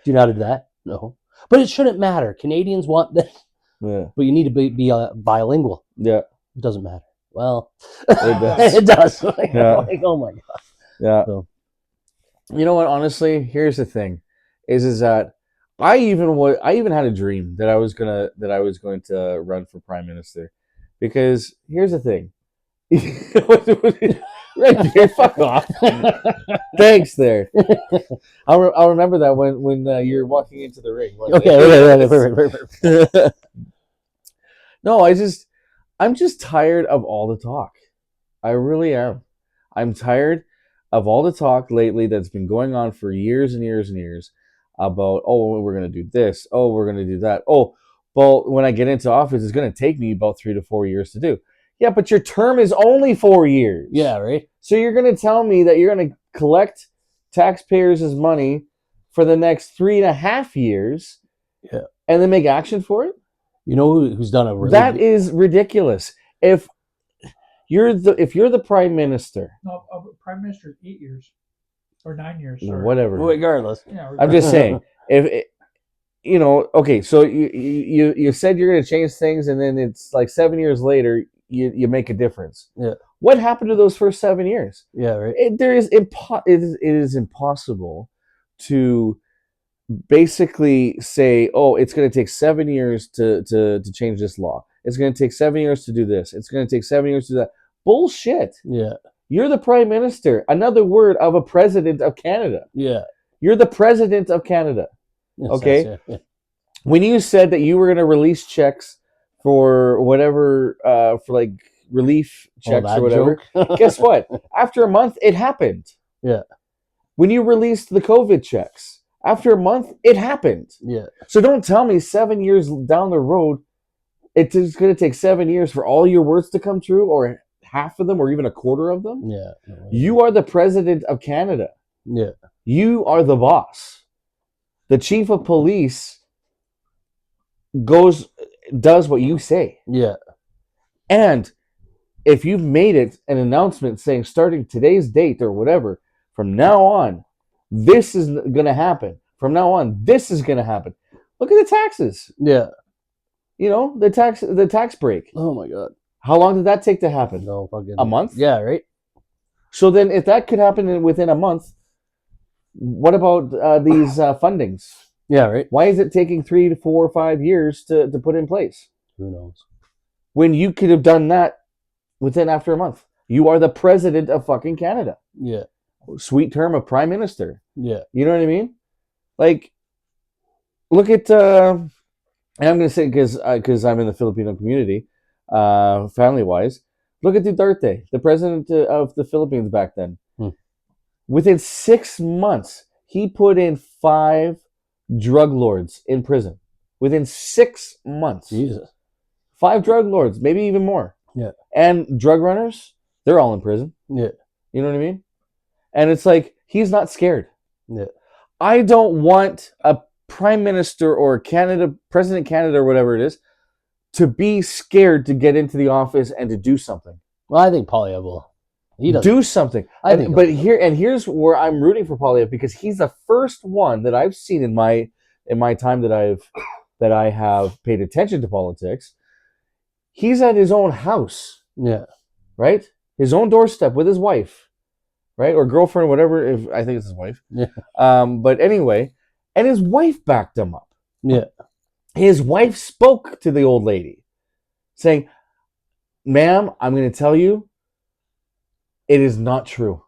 [SPEAKER 1] you know how to do that? No. But it shouldn't matter. Canadians want this,
[SPEAKER 2] Yeah.
[SPEAKER 1] but you need to be bilingual.
[SPEAKER 2] Yeah.
[SPEAKER 1] It doesn't matter. Well,
[SPEAKER 2] It does.
[SPEAKER 1] it does. Like,
[SPEAKER 2] Yeah.
[SPEAKER 1] like, oh my god.
[SPEAKER 2] Yeah.
[SPEAKER 1] So.
[SPEAKER 2] You know what? Honestly, here's the thing: is that I even had a dream that I was going to run for prime minister, because here's the thing. Right here, fuck off. Thanks there. I'll remember that when you're walking into the ring.
[SPEAKER 1] Okay.
[SPEAKER 2] No, I'm just tired of all the talk. I really am. I'm tired of all the talk lately that's been going on for years and years and years about, oh, we're going to do this. Oh, we're going to do that. Oh, well, when I get into office, it's going to take me about 3 to 4 years to do. Yeah, but your term is only 4 years.
[SPEAKER 1] Yeah, right.
[SPEAKER 2] So you're going to tell me that you're going to collect taxpayers' money for the next 3.5 years,
[SPEAKER 1] yeah,
[SPEAKER 2] and then make action for it?
[SPEAKER 1] You know who's done a really
[SPEAKER 2] That is ridiculous. If you're the prime minister,
[SPEAKER 3] No, prime minister 8 years or 9 years. Sorry.
[SPEAKER 2] whatever.
[SPEAKER 1] regardless.
[SPEAKER 3] Yeah,
[SPEAKER 2] I'm just saying, okay, so you said you're going to change things, and then it's like 7 years later, you make a difference.
[SPEAKER 1] Yeah.
[SPEAKER 2] What happened to those first 7 years?
[SPEAKER 1] Yeah, right.
[SPEAKER 2] It is impossible to basically say, oh, it's going to take 7 years to change this law. It's going to take 7 years to do this. It's going to take 7 years to do that. Bullshit.
[SPEAKER 1] Yeah.
[SPEAKER 2] You're the prime minister. Another word of a president of Canada.
[SPEAKER 1] Yeah.
[SPEAKER 2] You're the president of Canada. Okay?
[SPEAKER 1] Yeah.
[SPEAKER 2] When you said that you were going to release checks for whatever, for like relief checks or whatever, guess what? After a month, it happened.
[SPEAKER 1] Yeah.
[SPEAKER 2] When you released the COVID checks, after a month, it happened.
[SPEAKER 1] Yeah.
[SPEAKER 2] So don't tell me 7 years down the road, it's going to take 7 years for all your words to come true, or half of them, or even a quarter of them.
[SPEAKER 1] Yeah.
[SPEAKER 2] You are the president of Canada.
[SPEAKER 1] Yeah.
[SPEAKER 2] You are the boss. The chief of police does what you say.
[SPEAKER 1] Yeah.
[SPEAKER 2] And if you've made it an announcement saying starting today's date or whatever, from now on, this is going to happen. From now on, this is going to happen. Look at the taxes.
[SPEAKER 1] Yeah.
[SPEAKER 2] You know, the tax break.
[SPEAKER 1] Oh my god.
[SPEAKER 2] How long did that take to happen?
[SPEAKER 1] No fucking.
[SPEAKER 2] A month?
[SPEAKER 1] Yeah. Right.
[SPEAKER 2] So then, if that could happen within a month, what about these fundings?
[SPEAKER 1] Yeah. Right.
[SPEAKER 2] Why is it taking 3 to 4 or 5 years to put in place?
[SPEAKER 1] Who knows?
[SPEAKER 2] When you could have done that after a month. You are the president of fucking Canada.
[SPEAKER 1] Yeah.
[SPEAKER 2] Sweet term of prime minister.
[SPEAKER 1] Yeah.
[SPEAKER 2] You know what I mean? Like, look at, and I'm going to say because I'm in the Filipino community, family-wise, look at Duterte, the president of the Philippines back then. Within 6 months, he put in 5 drug lords in prison. Within 6 months.
[SPEAKER 1] Jesus.
[SPEAKER 2] 5 drug lords, maybe even more.
[SPEAKER 1] Yeah.
[SPEAKER 2] And drug runners, they're all in prison.
[SPEAKER 1] Yeah.
[SPEAKER 2] You know what I mean? And it's like, he's not scared.
[SPEAKER 1] Yeah.
[SPEAKER 2] I don't want a prime minister or president of Canada or whatever it is, to be scared to get into the office and to do something.
[SPEAKER 1] Well, I think Poilievre will. He does
[SPEAKER 2] Do something. Here's where I'm rooting for Poilievre, because he's the first one that I've seen in my time that I have paid attention to politics. He's at his own house.
[SPEAKER 1] Yeah.
[SPEAKER 2] Right? His own doorstep with his wife. right? Or girlfriend, whatever. If I think it's his wife.
[SPEAKER 1] Yeah.
[SPEAKER 2] But anyway, and his wife backed him up.
[SPEAKER 1] Yeah.
[SPEAKER 2] His wife spoke to the old lady, saying, "Ma'am, I'm going to tell you, it is not true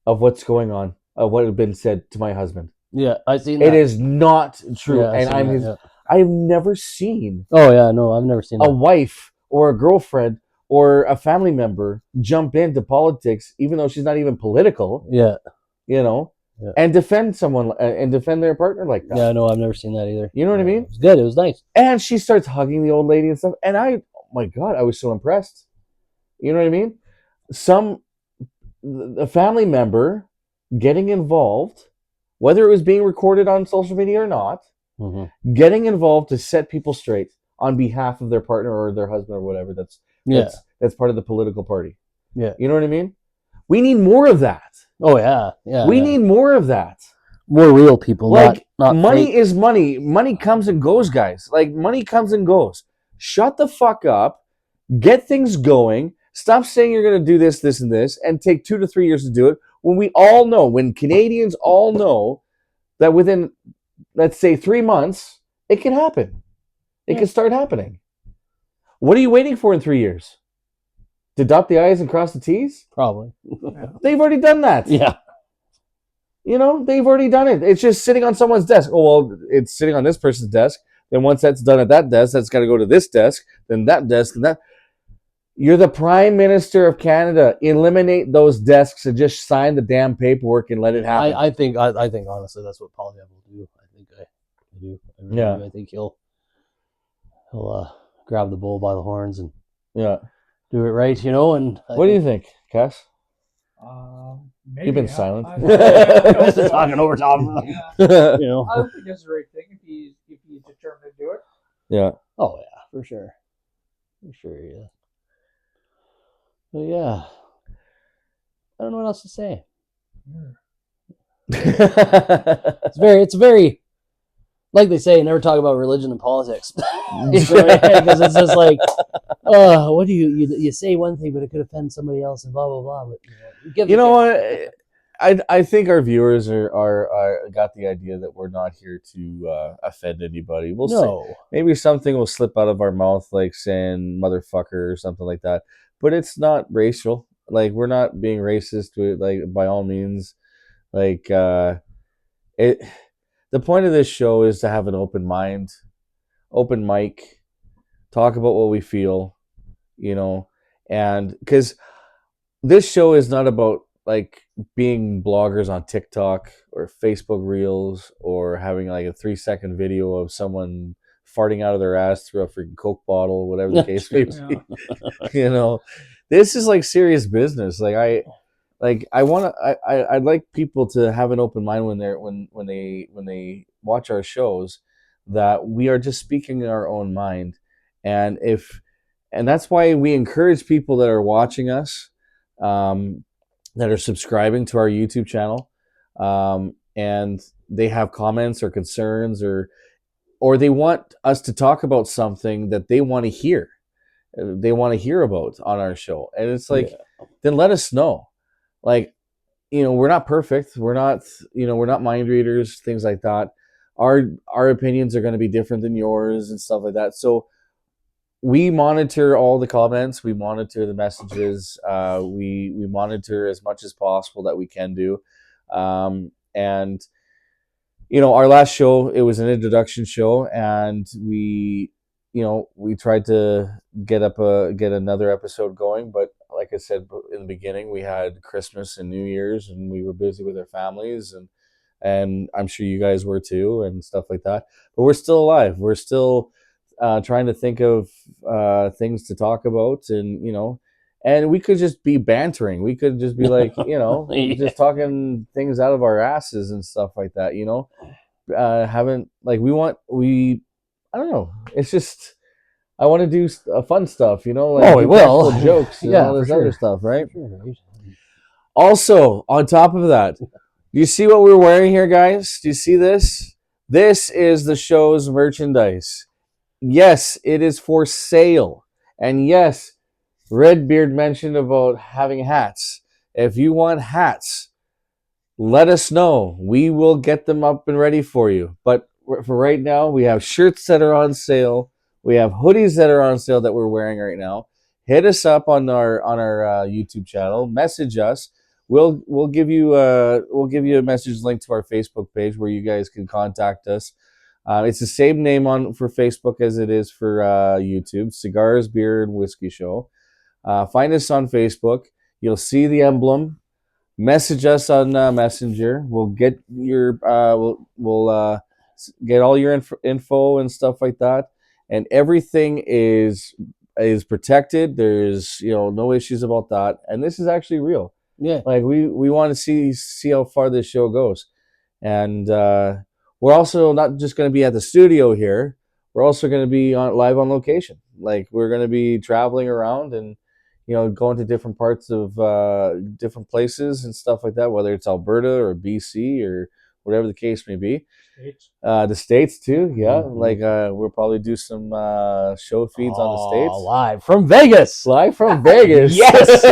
[SPEAKER 2] of what's going on, of what had been said to my husband.
[SPEAKER 1] Yeah. I seen
[SPEAKER 2] It
[SPEAKER 1] that.
[SPEAKER 2] is not true."
[SPEAKER 1] Yeah, I
[SPEAKER 2] And
[SPEAKER 1] seen
[SPEAKER 2] I'm
[SPEAKER 1] that,
[SPEAKER 2] his.
[SPEAKER 1] yeah.
[SPEAKER 2] I've never seen
[SPEAKER 1] Oh yeah, no, I've never seen
[SPEAKER 2] a
[SPEAKER 1] that.
[SPEAKER 2] wife or a girlfriend or a family member jump into politics, even though she's not even political,
[SPEAKER 1] Yeah.
[SPEAKER 2] Yeah. And defend someone and defend their partner like that.
[SPEAKER 1] Yeah, no, I've never seen that either.
[SPEAKER 2] You know what I mean?
[SPEAKER 1] It was good. It was nice.
[SPEAKER 2] And she starts hugging the old lady and stuff. And oh my God, I was so impressed. You know what I mean? A family member getting involved, whether it was being recorded on social media or not,
[SPEAKER 1] Mm-hmm.
[SPEAKER 2] getting involved to set people straight on behalf of their partner or their husband or whatever. That's part of the political party.
[SPEAKER 1] Yeah.
[SPEAKER 2] You know what I mean? We need more of that.
[SPEAKER 1] Oh yeah. Yeah.
[SPEAKER 2] We need more of that.
[SPEAKER 1] more real people.
[SPEAKER 2] Like,
[SPEAKER 1] not
[SPEAKER 2] money
[SPEAKER 1] fake.
[SPEAKER 2] is money. Money comes and goes, guys. Like, money comes and goes. Shut the fuck up. Get things going. Stop saying you're going to do this, this, and this, and take 2 to 3 years to do it. When we all know, when Canadians all know that within, let's say, 3 months, it can happen. It can start happening. What are you waiting for in 3 years? To dot the I's and cross the T's?
[SPEAKER 1] Probably.
[SPEAKER 2] They've already done that.
[SPEAKER 1] Yeah.
[SPEAKER 2] You know, they've already done it. It's just sitting on someone's desk. Oh, well, it's sitting on this person's desk. Then once that's done at that desk, that's got to go to this desk, then that desk, and that. You're the Prime Minister of Canada. Eliminate those desks and just sign the damn paperwork and let it happen.
[SPEAKER 1] I think honestly that's what Polyev will do. I do. I really
[SPEAKER 2] Yeah.
[SPEAKER 1] do. I think he'll grab the bull by the horns and
[SPEAKER 2] Yeah.
[SPEAKER 1] do it right, And
[SPEAKER 2] What do you think, Cass?
[SPEAKER 3] Maybe,
[SPEAKER 2] You've been
[SPEAKER 3] yeah.
[SPEAKER 2] silent.
[SPEAKER 1] Just talking over top of him,
[SPEAKER 3] Yeah.
[SPEAKER 1] you know.
[SPEAKER 3] I don't think that's the right thing if he's determined to do it.
[SPEAKER 2] Yeah.
[SPEAKER 1] Oh yeah, for sure, yeah. But yeah, I don't know what else to say. It's very, like they say, never talk about religion and politics. Because it's just like, what do you say one thing, but it could offend somebody else and blah blah blah. But
[SPEAKER 2] You know what? I think our viewers are got the idea that we're not here to offend anybody. We'll say maybe something will slip out of our mouth, like saying "motherfucker" or something like that. But it's not racial. Like, we're not being racist. Like, by all means. Like, the point of this show is to have an open mind, open mic, talk about what we feel, and because this show is not about like being bloggers on TikTok or Facebook Reels or having like a 3-second video of someone farting out of their ass through a freaking Coke bottle, whatever the case may be.
[SPEAKER 3] Yeah.
[SPEAKER 2] This is like serious business. I'd like people to have an open mind when they watch our shows, that we are just speaking our own mind, and that's why we encourage people that are watching us, that are subscribing to our YouTube channel, and they have comments or concerns, or they want us to talk about something that they want to hear. They want to hear about on our show, and it's like, then let us know. Like, we're not perfect. We're not mind readers, things like that. Our opinions are going to be different than yours and stuff like that. So we monitor all the comments. We monitor the messages. We monitor as much as possible that we can do. And our last show, it was an introduction show, and we tried to get another episode going, but like I said in the beginning, we had Christmas and New Year's, and we were busy with our families, and I'm sure you guys were too, and stuff like that. But we're still alive. We're still trying to think of things to talk about, and we could just be bantering. We could just be like, just talking things out of our asses and stuff like that. I don't know. It's just, I want to do fun stuff, like
[SPEAKER 1] we will.
[SPEAKER 2] jokes and all this
[SPEAKER 1] for sure.
[SPEAKER 2] other stuff, right?
[SPEAKER 1] Sure.
[SPEAKER 2] Also, on top of that, do you see what we're wearing here, guys? Do you see this? This is the show's merchandise. Yes, it is for sale. And yes, Redbeard mentioned about having hats. If you want hats, let us know. We will get them up and ready for you. But for right now, we have shirts that are on sale. We have hoodies that are on sale that we're wearing right now. Hit us up on our YouTube channel. Message us. We'll give you a message link to our Facebook page where you guys can contact us. It's the same name for Facebook as it is for YouTube. Cigars, Beer, and Whiskey Show. Find us on Facebook. You'll see the emblem. Message us on Messenger. We'll get your we'll get all your info and stuff like that. And everything is protected. There's no issues about that. And this is actually real.
[SPEAKER 1] Yeah.
[SPEAKER 2] Like we want to see how far this show goes. And we're also not just going to be at the studio here. We're also going to be live on location. Like we're going to be traveling around and going to different parts of different places and stuff like that, whether it's Alberta or BC or whatever the case may be.
[SPEAKER 3] States.
[SPEAKER 2] The States too, yeah.
[SPEAKER 1] Mhm.
[SPEAKER 2] Like we'll probably do some show feeds on the States.
[SPEAKER 1] Live from Vegas.
[SPEAKER 2] Live from Vegas.
[SPEAKER 1] Yes.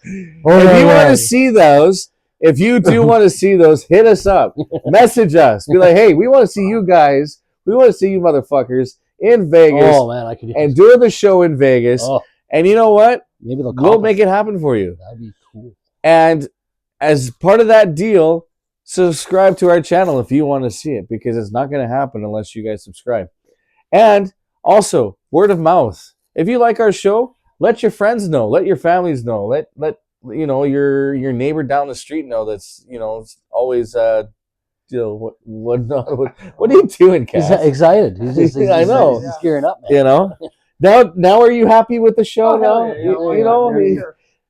[SPEAKER 2] If you want to see those, if you do want to see those, hit us up. Message us. Be like, hey, we want to see you guys. We want to see you motherfuckers in Vegas
[SPEAKER 1] Oh man, I could.
[SPEAKER 2] and doing the show in Vegas.
[SPEAKER 1] Oh,
[SPEAKER 2] And you know what?
[SPEAKER 1] maybe they'll.
[SPEAKER 2] We'll make it happen for you.
[SPEAKER 1] That'd be cool.
[SPEAKER 2] And as part of that deal, subscribe to our channel if you want to see it, because it's not going to happen unless you guys subscribe. And also, word of mouth. If you like our show, let your friends know. Let your families know. Let your neighbor down the street know. That's always what are you doing,
[SPEAKER 1] He's
[SPEAKER 2] Cass?
[SPEAKER 1] excited. He's
[SPEAKER 2] I know.
[SPEAKER 1] He's gearing up, man.
[SPEAKER 2] Now are you happy with the show?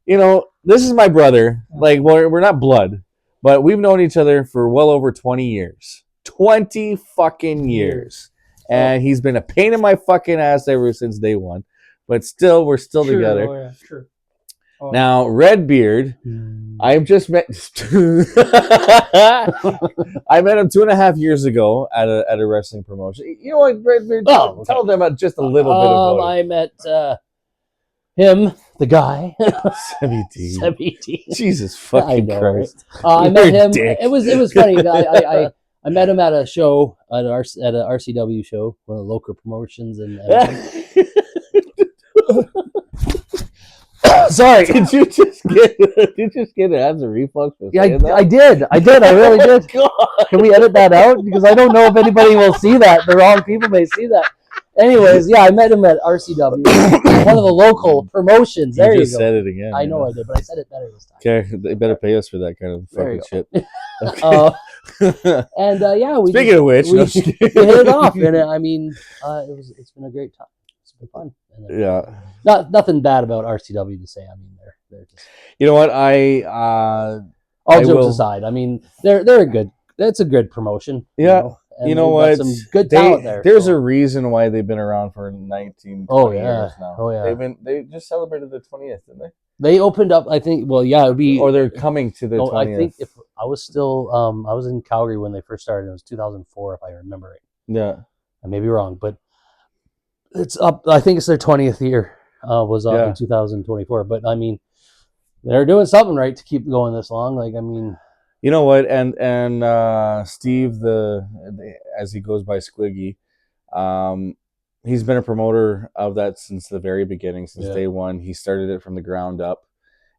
[SPEAKER 2] Now this is my brother. Like, we're not blood, but we've known each other for well over 20 years. 20 fucking years. And he's been a pain in my fucking ass ever since day one. But still, we're still together.
[SPEAKER 3] Oh, yeah, sure. Oh.
[SPEAKER 2] Now, Redbeard, I've just met. I met him 2.5 years ago at a wrestling promotion. You know what, Redbeard?
[SPEAKER 1] Oh,
[SPEAKER 2] Tell them about just a little bit about
[SPEAKER 1] I met him, the guy,
[SPEAKER 2] it. Sebi
[SPEAKER 1] Sebi.
[SPEAKER 2] Jesus fucking
[SPEAKER 1] know,
[SPEAKER 2] Christ!
[SPEAKER 1] I met
[SPEAKER 2] You're a
[SPEAKER 1] him.
[SPEAKER 2] dick.
[SPEAKER 1] It was funny. I met him at a show at a RCW show, one of the local promotions, and sorry.
[SPEAKER 2] Did you just get an acid reflux for
[SPEAKER 1] Yeah,
[SPEAKER 2] saying that?
[SPEAKER 1] I did. I really did.
[SPEAKER 2] God.
[SPEAKER 1] Can we edit that out? Because I don't know if anybody will see that. The wrong people may see that. Anyways, yeah, I met him at RCW, one of the local promotions. There you
[SPEAKER 2] just
[SPEAKER 1] go.
[SPEAKER 2] said it again.
[SPEAKER 1] I know I did, but I said it better this time.
[SPEAKER 2] Okay, they better pay us for that kind of
[SPEAKER 1] There
[SPEAKER 2] fucking
[SPEAKER 1] you
[SPEAKER 2] shit.
[SPEAKER 1] And yeah, we
[SPEAKER 2] Speaking of which,
[SPEAKER 1] we
[SPEAKER 2] no,
[SPEAKER 1] hit it off, and I mean, it's been a great time. It's been fun. And,
[SPEAKER 2] yeah.
[SPEAKER 1] nothing bad about RCW to say. I mean, they're just
[SPEAKER 2] You know what?
[SPEAKER 1] all
[SPEAKER 2] I
[SPEAKER 1] jokes
[SPEAKER 2] will-
[SPEAKER 1] aside. I mean, they're a good. That's a good promotion.
[SPEAKER 2] Yeah.
[SPEAKER 1] And
[SPEAKER 2] You know
[SPEAKER 1] they've got
[SPEAKER 2] what?
[SPEAKER 1] Some good talent there.
[SPEAKER 2] There's
[SPEAKER 1] so.
[SPEAKER 2] a reason why they've been around for 19, 20
[SPEAKER 1] Oh, yeah.
[SPEAKER 2] years now.
[SPEAKER 1] Oh, yeah.
[SPEAKER 2] They just celebrated the 20th, didn't they?
[SPEAKER 1] They opened up. I think. Well, yeah, it'd be.
[SPEAKER 2] Or they're coming to the
[SPEAKER 1] No,
[SPEAKER 2] 20th.
[SPEAKER 1] I think if I was still, I was in Calgary when they first started. It was 2004, if I remember right.
[SPEAKER 2] Yeah.
[SPEAKER 1] I may be wrong, but it's up. I think it's their 20th year. Was up
[SPEAKER 2] Yeah.
[SPEAKER 1] in 2024. But I mean, they're doing something right to keep going this long. Like, I mean,
[SPEAKER 2] You know what? And Steve, as he goes by Squiggy, he's been a promoter of that since the very beginning, since
[SPEAKER 1] Yeah.
[SPEAKER 2] day one. He started it from the ground up,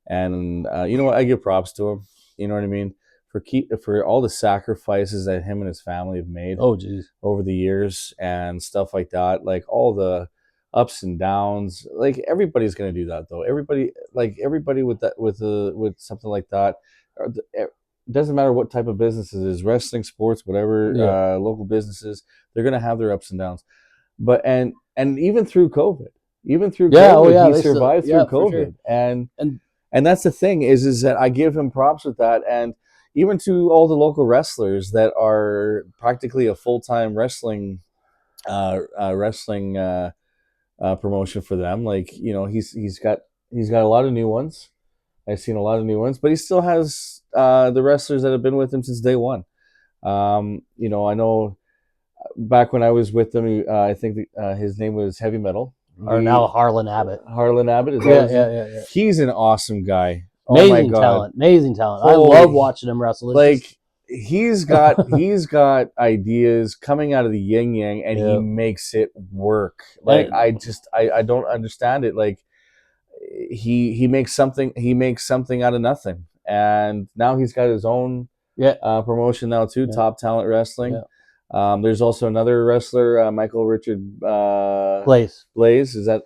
[SPEAKER 2] and you know what? I give props to him. You know what I mean? For all the sacrifices that him and his family have made
[SPEAKER 1] oh geez,
[SPEAKER 2] over the years and stuff like that. Like all the ups and downs. Like everybody's gonna do that though. Everybody with that with something like that. Doesn't matter what type of business it is, wrestling, sports, whatever,
[SPEAKER 1] Yeah.
[SPEAKER 2] local businesses, they're gonna have their ups and downs. But and even through COVID,
[SPEAKER 1] Yeah,
[SPEAKER 2] he
[SPEAKER 1] they still-
[SPEAKER 2] survived
[SPEAKER 1] yeah,
[SPEAKER 2] through
[SPEAKER 1] for sure.
[SPEAKER 2] COVID, and that's the thing is that I give him props with that, and even to all the local wrestlers that are practically a full-time wrestling promotion for them. Like he's got a lot of new ones. I've seen a lot of new ones, but he still has the wrestlers that have been with him since day one. I know back when I was with him, I think his name was Heavy Metal.
[SPEAKER 1] or now Harlan Abbott.
[SPEAKER 2] Harlan Abbott. Is
[SPEAKER 1] Yeah,
[SPEAKER 2] that
[SPEAKER 1] yeah.
[SPEAKER 2] He's an awesome guy. Oh my
[SPEAKER 1] Amazing
[SPEAKER 2] God.
[SPEAKER 1] talent, amazing talent. I
[SPEAKER 2] Holy-
[SPEAKER 1] love watching him wrestle. It's
[SPEAKER 2] Like
[SPEAKER 1] just-
[SPEAKER 2] he's got ideas coming out of the yin yang, and he
[SPEAKER 1] Yeah.
[SPEAKER 2] makes it work. Like
[SPEAKER 1] And-
[SPEAKER 2] I don't understand it. Like he makes something out of nothing, and now he's got his own
[SPEAKER 1] yeah,
[SPEAKER 2] promotion now too.
[SPEAKER 1] Yeah.
[SPEAKER 2] Top Talent Wrestling.
[SPEAKER 1] Yeah.
[SPEAKER 2] There's also another wrestler, Michael Richard
[SPEAKER 1] Blaze.
[SPEAKER 2] Blaze. Is that?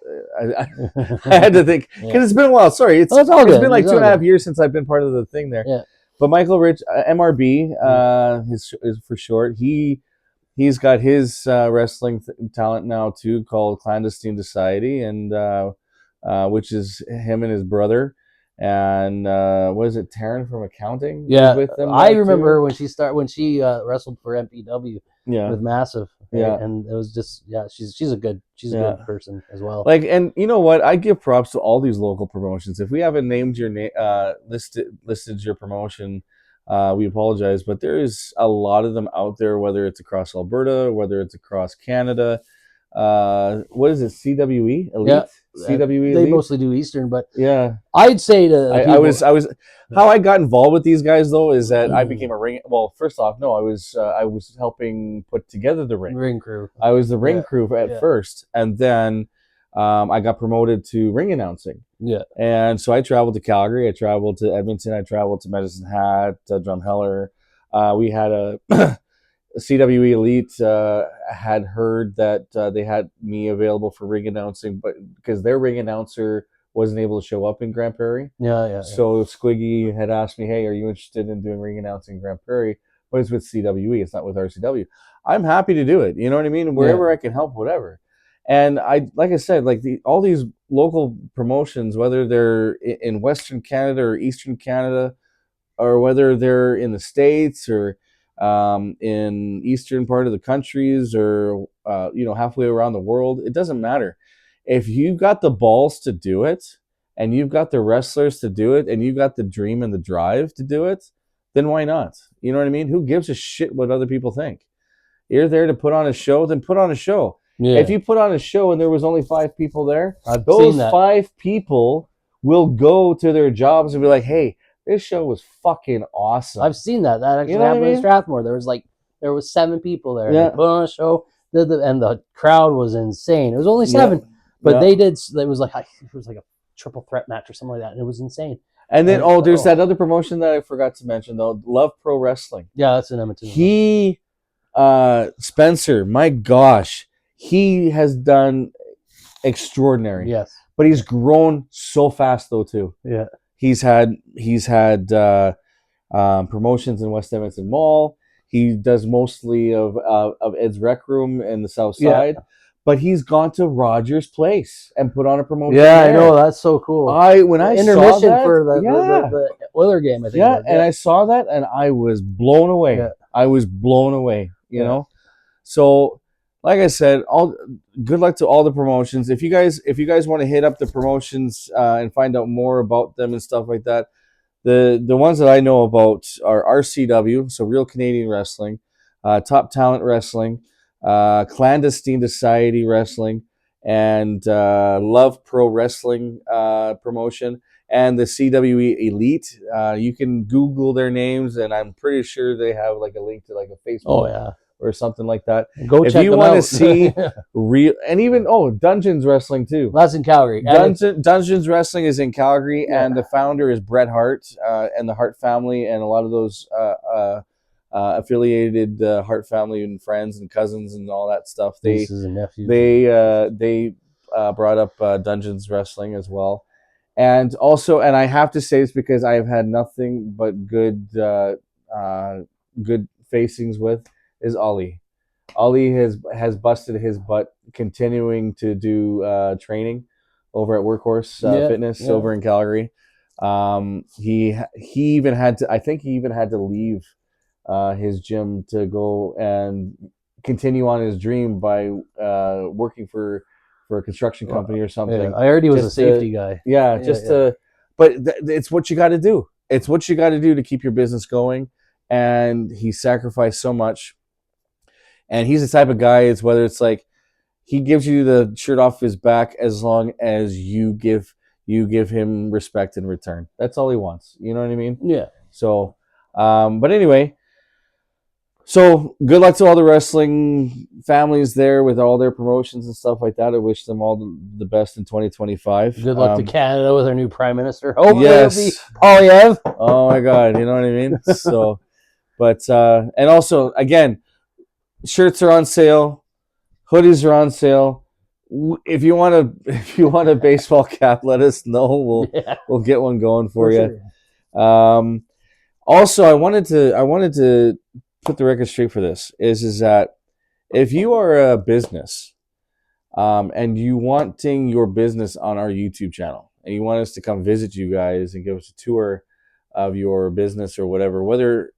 [SPEAKER 2] I had to think because
[SPEAKER 1] Yeah.
[SPEAKER 2] it's been a while. Sorry, it's
[SPEAKER 1] Oh, it's all good.
[SPEAKER 2] been like
[SPEAKER 1] It's
[SPEAKER 2] 2.5
[SPEAKER 1] all good.
[SPEAKER 2] years since I've been part of the thing there.
[SPEAKER 1] Yeah.
[SPEAKER 2] But Michael Rich, MRB, is for short. He's got his wrestling talent now too, called Clandestine Society, and which is him and his brother. And what is it, Taryn from accounting?
[SPEAKER 1] Yeah,
[SPEAKER 2] is with them
[SPEAKER 1] I
[SPEAKER 2] now,
[SPEAKER 1] remember
[SPEAKER 2] too?
[SPEAKER 1] her when she wrestled for MPW
[SPEAKER 2] Yeah.
[SPEAKER 1] with Massive. right?
[SPEAKER 2] Yeah.
[SPEAKER 1] and it was just she's a good
[SPEAKER 2] Yeah.
[SPEAKER 1] person as well.
[SPEAKER 2] Like, and you know what? I give props to all these local promotions. If we haven't named your name, listed your promotion, we apologize. But there is a lot of them out there, whether it's across Alberta, whether it's across Canada. What is it? CWE Elite.
[SPEAKER 1] Yeah.
[SPEAKER 2] CWE
[SPEAKER 1] They
[SPEAKER 2] Elite.
[SPEAKER 1] mostly do Eastern, but
[SPEAKER 2] Yeah.
[SPEAKER 1] I'd say to
[SPEAKER 2] I
[SPEAKER 1] people-
[SPEAKER 2] was how I got involved with these guys though is that I became a ring. Well, first off, no, I was helping put together the ring.
[SPEAKER 1] ring crew.
[SPEAKER 2] I was the ring
[SPEAKER 1] Yeah,
[SPEAKER 2] crew at
[SPEAKER 1] yeah.
[SPEAKER 2] first, and then I got promoted to ring announcing.
[SPEAKER 1] Yeah,
[SPEAKER 2] And so I traveled to Calgary, I traveled to Edmonton, I traveled to Medicine Hat, Drumheller. We had a CWE Elite had heard that they had me available for ring announcing, but because their ring announcer wasn't able to show up in Grand Prairie.
[SPEAKER 1] yeah.
[SPEAKER 2] So Squiggy had asked me, hey, are you interested in doing ring announcing in Grand Prairie? But it's with CWE, it's not with RCW. I'm happy to do it. You know what I mean? Wherever I can help, whatever. And like I said, like all these local promotions, whether they're in Western Canada or Eastern Canada, or whether they're in the States or in Eastern part of the countries, or halfway around the world, it doesn't matter. If you've got the balls to do it, and you've got the wrestlers to do it, and you've got the dream and the drive to do it, then why not? You know what I mean? Who gives a shit what other people think? You're there to put on a show, then put on a show.
[SPEAKER 1] Yeah.
[SPEAKER 2] If you put on a show and there was only 5 people there,
[SPEAKER 1] I've
[SPEAKER 2] those
[SPEAKER 1] seen that.
[SPEAKER 2] 5 people will go to their jobs and be like, hey, this show was fucking awesome.
[SPEAKER 1] I've seen that. That actually
[SPEAKER 2] You know what I
[SPEAKER 1] happened in
[SPEAKER 2] mean?
[SPEAKER 1] Strathmore. There was 7 people there.
[SPEAKER 2] Yeah.
[SPEAKER 1] They put on a show, and the crowd was insane. It was only 7, but
[SPEAKER 2] Yeah.
[SPEAKER 1] they did. It was like a triple threat match or something like that, and it was insane.
[SPEAKER 2] And then,
[SPEAKER 1] And-
[SPEAKER 2] there's
[SPEAKER 1] oh.
[SPEAKER 2] that other promotion that I forgot to mention, though. Love Pro Wrestling.
[SPEAKER 1] Yeah, that's in Edmonton.
[SPEAKER 2] He, Spencer, my gosh, he has done extraordinary.
[SPEAKER 1] Yes.
[SPEAKER 2] But he's grown so fast, though, too.
[SPEAKER 1] Yeah.
[SPEAKER 2] He's had promotions in West Edmonton Mall. He does mostly of Ed's Rec Room in the South
[SPEAKER 1] Yeah.
[SPEAKER 2] Side. But he's gone to Rogers Place and put on a promotion.
[SPEAKER 1] Yeah, I
[SPEAKER 2] there.
[SPEAKER 1] know. That's so cool.
[SPEAKER 2] When I
[SPEAKER 1] Intermission
[SPEAKER 2] saw that,
[SPEAKER 1] for
[SPEAKER 2] yeah.
[SPEAKER 1] the Oiler game, I think.
[SPEAKER 2] Yeah,
[SPEAKER 1] it was.
[SPEAKER 2] and I saw that and I was blown away.
[SPEAKER 1] Yeah.
[SPEAKER 2] I was blown away, you
[SPEAKER 1] Yeah.
[SPEAKER 2] know? So, like I said, good luck to all the promotions. If you guys want to hit up the promotions and find out more about them and stuff like that, the ones that I know about are RCW, so Real Canadian Wrestling, Top Talent Wrestling, Clandestine Society Wrestling, and Love Pro Wrestling promotion, and the CWE Elite. You can Google their names, and I'm pretty sure they have like a link to like a Facebook
[SPEAKER 1] Oh yeah.
[SPEAKER 2] or something like that.
[SPEAKER 1] Go
[SPEAKER 2] If
[SPEAKER 1] check
[SPEAKER 2] you
[SPEAKER 1] them
[SPEAKER 2] wanna
[SPEAKER 1] out.
[SPEAKER 2] see Real, and even Dungeons Wrestling too.
[SPEAKER 1] That's in Calgary. And
[SPEAKER 2] Dungeons Wrestling is in Calgary,
[SPEAKER 1] Yeah.
[SPEAKER 2] and the founder is Bret Hart and the Hart family, and a lot of those affiliated Hart family and friends and cousins and all that stuff.
[SPEAKER 1] nieces and nephews.
[SPEAKER 2] They brought up Dungeons Wrestling as well, and also, and I have to say this because I have had nothing but good facings with is Ali. Ali has busted his butt continuing to do training over at Workhorse
[SPEAKER 1] Yeah,
[SPEAKER 2] Fitness
[SPEAKER 1] yeah.
[SPEAKER 2] over in Calgary. He even had to. I think he even had to leave his gym to go and continue on his dream by working for a construction company or something.
[SPEAKER 1] Yeah, I heard he was a
[SPEAKER 2] Just
[SPEAKER 1] safety guy.
[SPEAKER 2] Yeah,
[SPEAKER 1] Yeah,
[SPEAKER 2] just
[SPEAKER 1] yeah.
[SPEAKER 2] to. But it's what you got to do. It's what you got to do to keep your business going. And he sacrificed so much. And he's the type of guy. It's whether it's like he gives you the shirt off his back as long as you give him respect in return. That's all he wants. You know what I mean?
[SPEAKER 1] Yeah.
[SPEAKER 2] So, but anyway, so good luck to all the wrestling families there with all their promotions and stuff like that. I wish them all the best in 2025.
[SPEAKER 1] Good luck to Canada with our new prime minister. Hopefully
[SPEAKER 2] Yes.
[SPEAKER 1] it'll be Polyev.
[SPEAKER 2] Oh my God, you know what I mean? So, but and also again, shirts are on sale, hoodies are on sale. If you want a baseball cap, let us know. We'll get one going for you.
[SPEAKER 1] Sure.
[SPEAKER 2] Also, I wanted to put the record straight for this. Is that if you are a business, and you wanting your business on our YouTube channel, and you want us to come visit you guys and give us a tour of your business or whatever, whether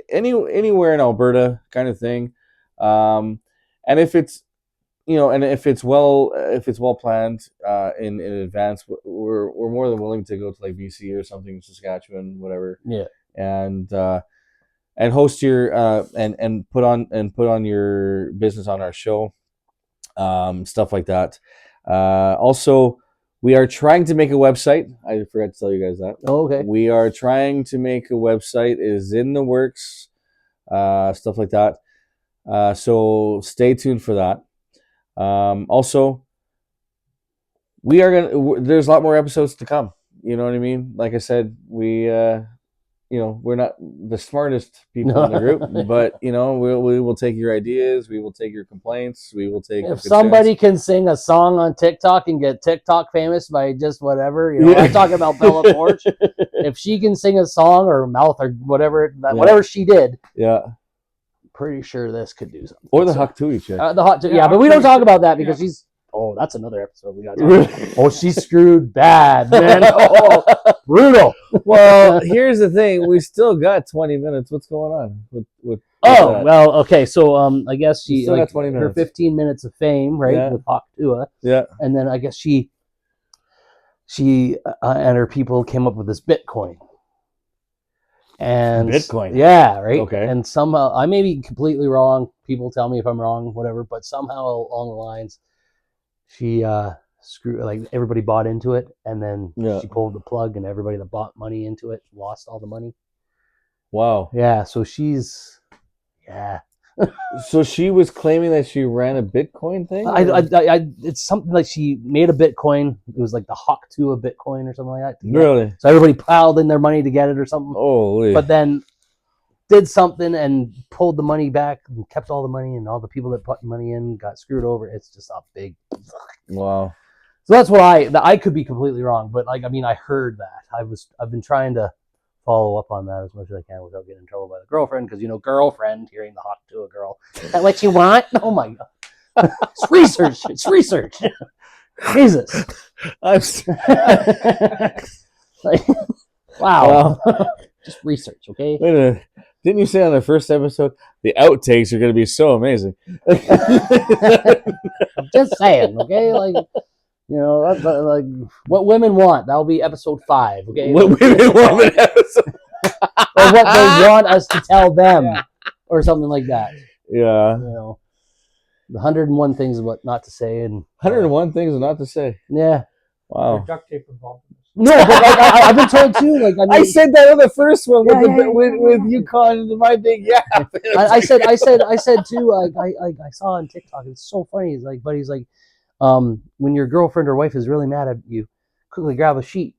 [SPEAKER 2] anywhere in Alberta, kind of thing, and if it's if it's well planned in advance, we're more than willing to go to like BC or something, Saskatchewan, whatever.
[SPEAKER 1] Yeah.
[SPEAKER 2] And host your and put on your business on our show, stuff like that. Also, we are trying to make a website. I forgot to tell you guys that.
[SPEAKER 1] Oh, okay.
[SPEAKER 2] We are trying to make a website. It is in the works, stuff like that. So stay tuned for that. Also, there's a lot more episodes to come. You know what I mean? Like I said, we're not the smartest people in the group, but we will take your ideas, we will take your complaints, we will take.
[SPEAKER 1] If somebody can sing a song on TikTok and get TikTok famous by just whatever, I'm talking about Bella Forge. If she can sing a song or mouth or whatever, whatever she did, pretty sure this could do something.
[SPEAKER 2] Or the Hak Tui chick.
[SPEAKER 1] The hot, but we don't talk about that because she's. Oh, that's another episode we got. Oh, she's screwed bad, man. Oh, brutal.
[SPEAKER 2] Well, here's the thing: we still got 20 minutes. What's going on with
[SPEAKER 1] that? Well, okay. So, I guess she
[SPEAKER 2] still got 20 minutes.
[SPEAKER 1] Her 15 minutes of fame, right, with Hak Tua.
[SPEAKER 2] Yeah.
[SPEAKER 1] And then I guess she and her people came up with this Bitcoin. And
[SPEAKER 2] Bitcoin.
[SPEAKER 1] Yeah, right.
[SPEAKER 2] Okay.
[SPEAKER 1] And somehow I may be completely wrong. People tell me if I'm wrong, whatever. But somehow along the lines, she everybody bought into it, and then she pulled the plug, and everybody that bought money into it lost all the money.
[SPEAKER 2] Wow.
[SPEAKER 1] Yeah. So
[SPEAKER 2] so she was claiming that she ran a Bitcoin thing.
[SPEAKER 1] It's something like she made a Bitcoin. It was like the Hak Tua Bitcoin or something like that.
[SPEAKER 2] Really?
[SPEAKER 1] So everybody piled in their money to get it or something.
[SPEAKER 2] Holy.
[SPEAKER 1] But then did something and pulled the money back and kept all the money, and all the people that put money in got screwed over. It's just a big.
[SPEAKER 2] Wow.
[SPEAKER 1] So that's what I could be completely wrong, but I heard that. I've been trying to follow up on that as much as I can without getting in trouble by the girlfriend, because girlfriend hearing the Hak Tua girl. Is that what you want? Oh my God. It's research. It's research. Jesus. Wow. Just research, okay?
[SPEAKER 2] Wait a minute. Didn't you say on the first episode the outtakes are going to be so amazing?
[SPEAKER 1] I'm just saying, okay? Like what women want. That'll be episode 5, okay?
[SPEAKER 2] What women want in episode?
[SPEAKER 1] Or what they want us to tell them, or something like that.
[SPEAKER 2] Yeah.
[SPEAKER 1] The 101 things what not to say, and
[SPEAKER 2] 101 things not to say.
[SPEAKER 1] Yeah.
[SPEAKER 2] Wow.
[SPEAKER 3] There's duct tape involved in this.
[SPEAKER 1] No, but I've been told too.
[SPEAKER 2] I said that on the first one with Yukon and my big yap.
[SPEAKER 1] I said too. I saw on TikTok. It's so funny. He's like, when your girlfriend or wife is really mad at you, quickly grab a sheet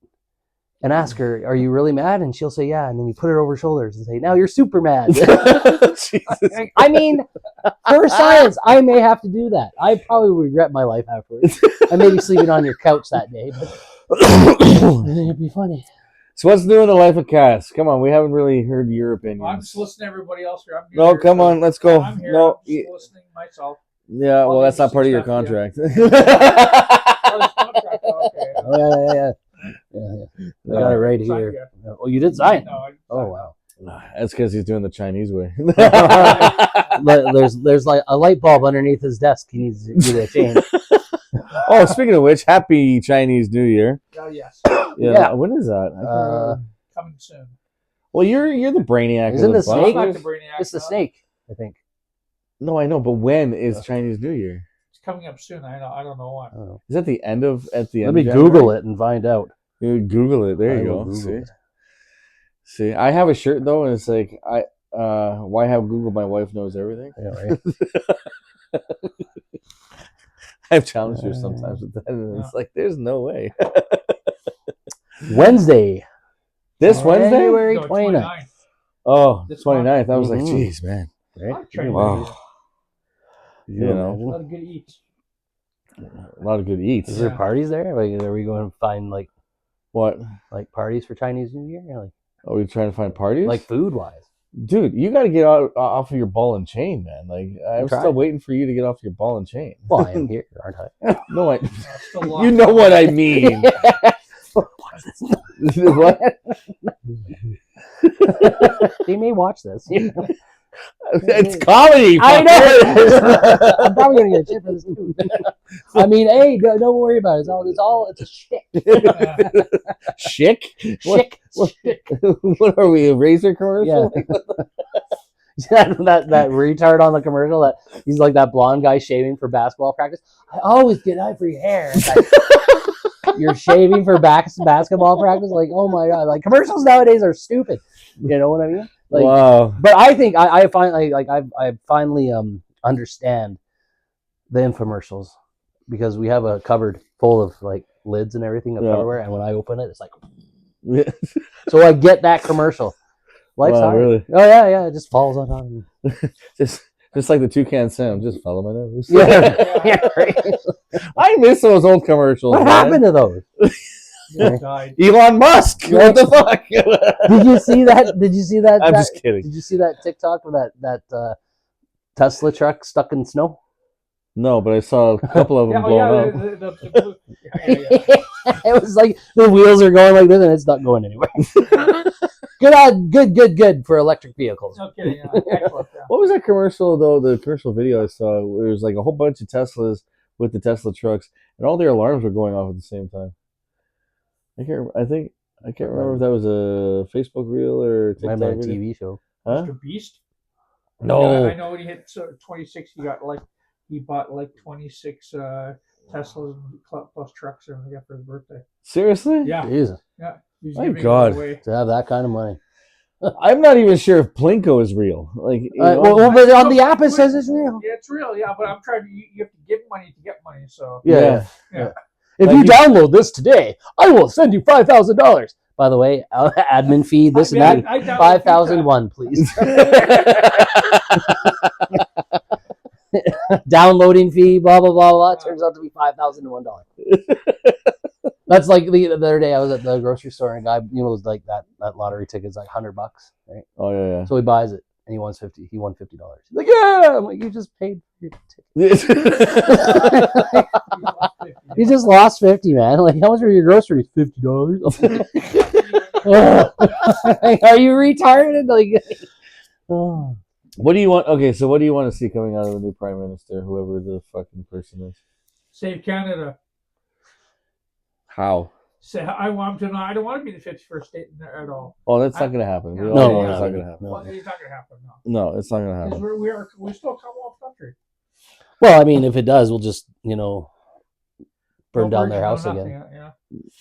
[SPEAKER 1] and ask her, "Are you really mad?" And she'll say, "Yeah." And then you put it over her shoulders and say, "Now you're super mad." I mean, for science, I may have to do that. I probably regret my life afterwards. I may be sleeping on your couch that day, but it'd be funny.
[SPEAKER 2] So what's new in the life of Cass? Come on, we haven't really heard your opinion.
[SPEAKER 3] Well, I'm just listening to everybody else here.
[SPEAKER 2] No, come on, let's go.
[SPEAKER 3] I'm here.
[SPEAKER 2] No,
[SPEAKER 3] I'm just listening myself.
[SPEAKER 2] Yeah, well, that's not part of your contract.
[SPEAKER 3] Oh, there's contract. Okay.
[SPEAKER 1] Oh, yeah. I got it right here. Oh, you did sign?
[SPEAKER 3] No,
[SPEAKER 1] oh, wow.
[SPEAKER 2] That's because he's doing the Chinese way.
[SPEAKER 1] There's like a light bulb underneath his desk. He needs to get a change.
[SPEAKER 2] Oh, speaking of which, happy Chinese New Year.
[SPEAKER 3] Oh, yes.
[SPEAKER 2] Yeah. When is that?
[SPEAKER 3] Coming soon.
[SPEAKER 2] Well, you're the brainiac.
[SPEAKER 1] Isn't the snake?
[SPEAKER 3] I'm not the brainiac.
[SPEAKER 1] It's the snake, I think.
[SPEAKER 2] No, I know, but when is Chinese New Year?
[SPEAKER 3] coming up soon. I don't know when.
[SPEAKER 1] I don't know.
[SPEAKER 2] Is that the end of
[SPEAKER 1] Let me Google it and find out.
[SPEAKER 2] You Google it. There
[SPEAKER 1] I
[SPEAKER 2] you
[SPEAKER 1] will
[SPEAKER 2] go.
[SPEAKER 1] Google
[SPEAKER 2] See?
[SPEAKER 1] it.
[SPEAKER 2] See, I have a shirt though, and it's like why have Google? My wife knows everything.
[SPEAKER 1] Yeah, right.
[SPEAKER 2] I've challenged her sometimes with that, and it's like, there's no way.
[SPEAKER 1] Wednesday,
[SPEAKER 2] This Wednesday?
[SPEAKER 1] January
[SPEAKER 3] No,
[SPEAKER 1] 29th.
[SPEAKER 3] 29th.
[SPEAKER 2] Oh,
[SPEAKER 3] This
[SPEAKER 2] 29th. I was like,
[SPEAKER 1] Mhm.
[SPEAKER 2] geez, man.
[SPEAKER 1] Right?
[SPEAKER 3] I'm trying to
[SPEAKER 2] Wow.
[SPEAKER 3] imagine.
[SPEAKER 1] Could
[SPEAKER 2] You know.
[SPEAKER 3] A
[SPEAKER 1] imagine?
[SPEAKER 3] lot of good eats.
[SPEAKER 2] A lot of good eats.
[SPEAKER 1] Is there
[SPEAKER 3] Yeah.
[SPEAKER 1] parties there? Like, are we going to find like
[SPEAKER 2] What?
[SPEAKER 1] parties for Chinese New Year? Like,
[SPEAKER 2] Are we trying to find parties?
[SPEAKER 1] like food wise?
[SPEAKER 2] Dude, you got to get off of your ball and chain, man. Like, I'm
[SPEAKER 1] trying.
[SPEAKER 2] still waiting for you to get off your ball and chain.
[SPEAKER 1] Well, I am here, aren't I?
[SPEAKER 2] No, I.
[SPEAKER 3] Still locked
[SPEAKER 2] You know
[SPEAKER 3] up.
[SPEAKER 2] what I mean. What?
[SPEAKER 1] They may watch this.
[SPEAKER 2] It's comedy.
[SPEAKER 1] I
[SPEAKER 2] fucker.
[SPEAKER 1] know. I'm probably gonna get shit for this too. I mean, hey, don't worry about it. It's a shtick.
[SPEAKER 3] Yeah.
[SPEAKER 2] Chick?
[SPEAKER 1] Shtick.
[SPEAKER 2] What are we, a razor commercial?
[SPEAKER 1] Yeah. that retard on the commercial that he's like that blonde guy shaving for basketball practice. I always get ivory hair. It's like, you're shaving for basketball practice? Like, oh my god! Like commercials nowadays are stupid. You know what I mean? Like,
[SPEAKER 2] Wow.
[SPEAKER 1] but I think I finally I finally understand the infomercials because we have a cupboard full of like lids and everything of
[SPEAKER 2] Yeah.
[SPEAKER 1] Tupperware, and when I open it, it's like so I get that commercial. Life's
[SPEAKER 2] Wow,
[SPEAKER 1] hard.
[SPEAKER 2] really?
[SPEAKER 1] Oh yeah, it just falls on top of me.
[SPEAKER 2] Just like the Toucan Sam, just follow my nose.
[SPEAKER 1] Yeah, right.
[SPEAKER 2] I miss those old commercials.
[SPEAKER 1] What
[SPEAKER 2] man.
[SPEAKER 1] happened to those?
[SPEAKER 3] Just died.
[SPEAKER 2] Elon Musk. What the fuck?
[SPEAKER 1] Did you see that? Did you see that?
[SPEAKER 2] I'm
[SPEAKER 1] that-
[SPEAKER 2] just kidding.
[SPEAKER 1] Did you see that TikTok with that Tesla truck stuck in snow?
[SPEAKER 2] No, but I saw a couple of them
[SPEAKER 3] Yeah,
[SPEAKER 2] blown up.
[SPEAKER 3] the blue. Yeah.
[SPEAKER 1] It was like the wheels are going like this, and it's not going anywhere. Good for electric vehicles.
[SPEAKER 3] No kidding. Yeah. Excellent. Yeah.
[SPEAKER 2] What was that commercial though? The commercial video I saw, where it was like a whole bunch of Teslas with the Tesla trucks, and all their alarms were going off at the same time. I can't remember if that was a Facebook reel or
[SPEAKER 1] Might
[SPEAKER 2] TikTok
[SPEAKER 1] have been a
[SPEAKER 2] video.
[SPEAKER 1] TV show.
[SPEAKER 2] Huh?
[SPEAKER 3] Mr. Beast.
[SPEAKER 1] No.
[SPEAKER 3] Yeah, I know when he hit 26, he bought like 26 Teslas plus trucks and everything for his birthday.
[SPEAKER 2] Seriously?
[SPEAKER 3] Yeah,
[SPEAKER 1] Jesus,
[SPEAKER 3] yeah. He's
[SPEAKER 2] My
[SPEAKER 3] giving it
[SPEAKER 2] God.
[SPEAKER 3] away.
[SPEAKER 1] to have that kind of money.
[SPEAKER 2] I'm not even sure if Plinko is real. Like, you know?
[SPEAKER 1] Well, but on the app it says it's real.
[SPEAKER 3] Yeah, it's real. Yeah, but I'm trying to. You have to give money to get money. So
[SPEAKER 1] Yeah.
[SPEAKER 3] Yeah.
[SPEAKER 1] If
[SPEAKER 2] Like
[SPEAKER 1] you
[SPEAKER 2] you-
[SPEAKER 1] download this today, I will send you $5,000. By the way, admin fee, this and that.
[SPEAKER 3] I download
[SPEAKER 1] 5,001, please. Downloading fee, blah blah blah blah. Turns out to be $5,001. That's like the other day I was at the grocery store and a guy, was like that lottery ticket's like $100, right?
[SPEAKER 2] Oh yeah,
[SPEAKER 1] So he buys it and he won $50. He won $50. He's like, yeah. I'm like, you just paid for your ticket. You just lost 50, man. Like, how much were your groceries? $50. Are you retarded? Like, oh.
[SPEAKER 2] What do you want? Okay, so what do you want to see coming out of the new prime minister, whoever the fucking person is?
[SPEAKER 3] Save Canada.
[SPEAKER 2] How?
[SPEAKER 3] Say I want him to. I don't want to be the 51st state at all.
[SPEAKER 2] Oh, that's not gonna happen. We
[SPEAKER 3] No,
[SPEAKER 2] all
[SPEAKER 1] no,
[SPEAKER 2] know
[SPEAKER 1] we're
[SPEAKER 2] it's
[SPEAKER 1] not.
[SPEAKER 2] not gonna happen.
[SPEAKER 1] No.
[SPEAKER 3] Well, it's not going to happen. No,
[SPEAKER 2] No, it's not gonna
[SPEAKER 3] because
[SPEAKER 2] happen.
[SPEAKER 3] we're still a Commonwealth country.
[SPEAKER 1] Well, I mean, if it does, we'll just, burn
[SPEAKER 3] No
[SPEAKER 1] down their
[SPEAKER 3] virgin, no
[SPEAKER 1] house
[SPEAKER 3] nothing,
[SPEAKER 1] again.
[SPEAKER 3] Yeah,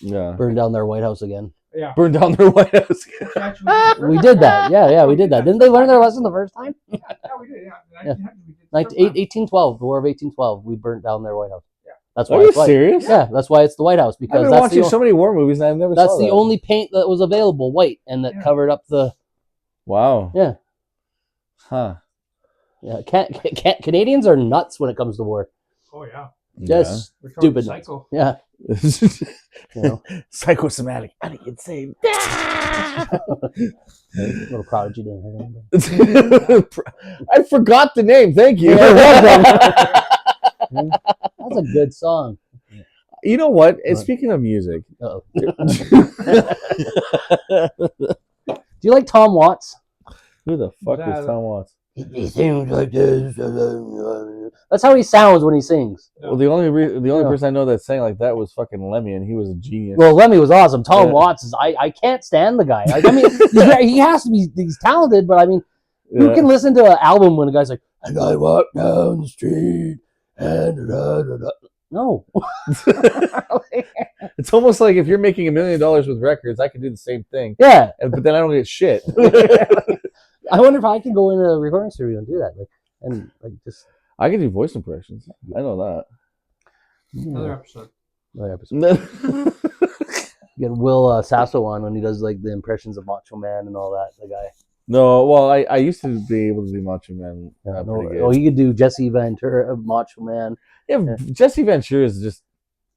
[SPEAKER 2] Yeah.
[SPEAKER 1] Burn down their White House again.
[SPEAKER 3] yeah.
[SPEAKER 2] Burn down their White House.
[SPEAKER 3] Actually,
[SPEAKER 1] We did that. Yeah, we did that. Didn't they learn their lesson the first time?
[SPEAKER 3] Yeah, we did. Yeah,
[SPEAKER 1] Yeah.
[SPEAKER 3] 1900, we did the
[SPEAKER 1] Like
[SPEAKER 3] first time.
[SPEAKER 1] 1812, the War of 1812, we burnt down their White House.
[SPEAKER 3] Yeah.
[SPEAKER 1] That's
[SPEAKER 2] Are
[SPEAKER 1] why.
[SPEAKER 2] you
[SPEAKER 1] It's white.
[SPEAKER 2] serious?
[SPEAKER 1] Yeah, that's why it's the White House
[SPEAKER 2] I've
[SPEAKER 1] because
[SPEAKER 2] been
[SPEAKER 1] that's
[SPEAKER 2] watching
[SPEAKER 1] the,
[SPEAKER 2] so many war movies and I've never
[SPEAKER 1] that's
[SPEAKER 2] saw
[SPEAKER 1] the
[SPEAKER 2] that.
[SPEAKER 1] only paint that was available, white, and that
[SPEAKER 3] Yeah.
[SPEAKER 1] covered up the.
[SPEAKER 2] Wow.
[SPEAKER 1] Yeah.
[SPEAKER 2] Huh.
[SPEAKER 1] Yeah, Canadians are nuts when it comes to war.
[SPEAKER 3] Oh yeah,
[SPEAKER 1] Just
[SPEAKER 3] we're totally
[SPEAKER 1] stupid.
[SPEAKER 3] psycho.
[SPEAKER 1] yeah,
[SPEAKER 2] Yeah. Psychosomatic. I need it saved.
[SPEAKER 1] little prodigy didn't.
[SPEAKER 2] I forgot the name. Thank you.
[SPEAKER 1] You're welcome. That's a good song.
[SPEAKER 2] You know what? And
[SPEAKER 1] What?
[SPEAKER 2] speaking of music,
[SPEAKER 1] Uh-oh. Do you like Tom Watts?
[SPEAKER 2] who the fuck
[SPEAKER 3] That-
[SPEAKER 2] is Tom Watts?
[SPEAKER 1] He sings like this. That's how he sounds when he sings.
[SPEAKER 2] Well, the only
[SPEAKER 1] Yeah.
[SPEAKER 2] person I know that sang like that was fucking Lemmy, and he was a genius.
[SPEAKER 1] Well, Lemmy was awesome. Tom
[SPEAKER 2] Yeah.
[SPEAKER 1] Watts is. I can't stand the guy. Like, I mean, he has to be. He's talented, but I mean, who
[SPEAKER 2] Yeah.
[SPEAKER 1] can listen to an album when the guy's like, "And I walk down the street No.
[SPEAKER 2] It's almost like if you're making $1 million with records, I can do the same thing,
[SPEAKER 1] Yeah.
[SPEAKER 2] but then I don't get shit.
[SPEAKER 1] I wonder if I could go into a recording studio and do that, like, and like just
[SPEAKER 2] I can do voice impressions. I know
[SPEAKER 3] Another episode.
[SPEAKER 1] another episode.
[SPEAKER 2] that.
[SPEAKER 1] Get Will Sasso on when he does like the impressions of Macho Man and all that. The guy.
[SPEAKER 2] No, well, I used to be able to do Macho Man pretty good.
[SPEAKER 1] Oh, he could do Jesse Ventura, Macho Man.
[SPEAKER 2] Yeah, Jesse Ventura is just,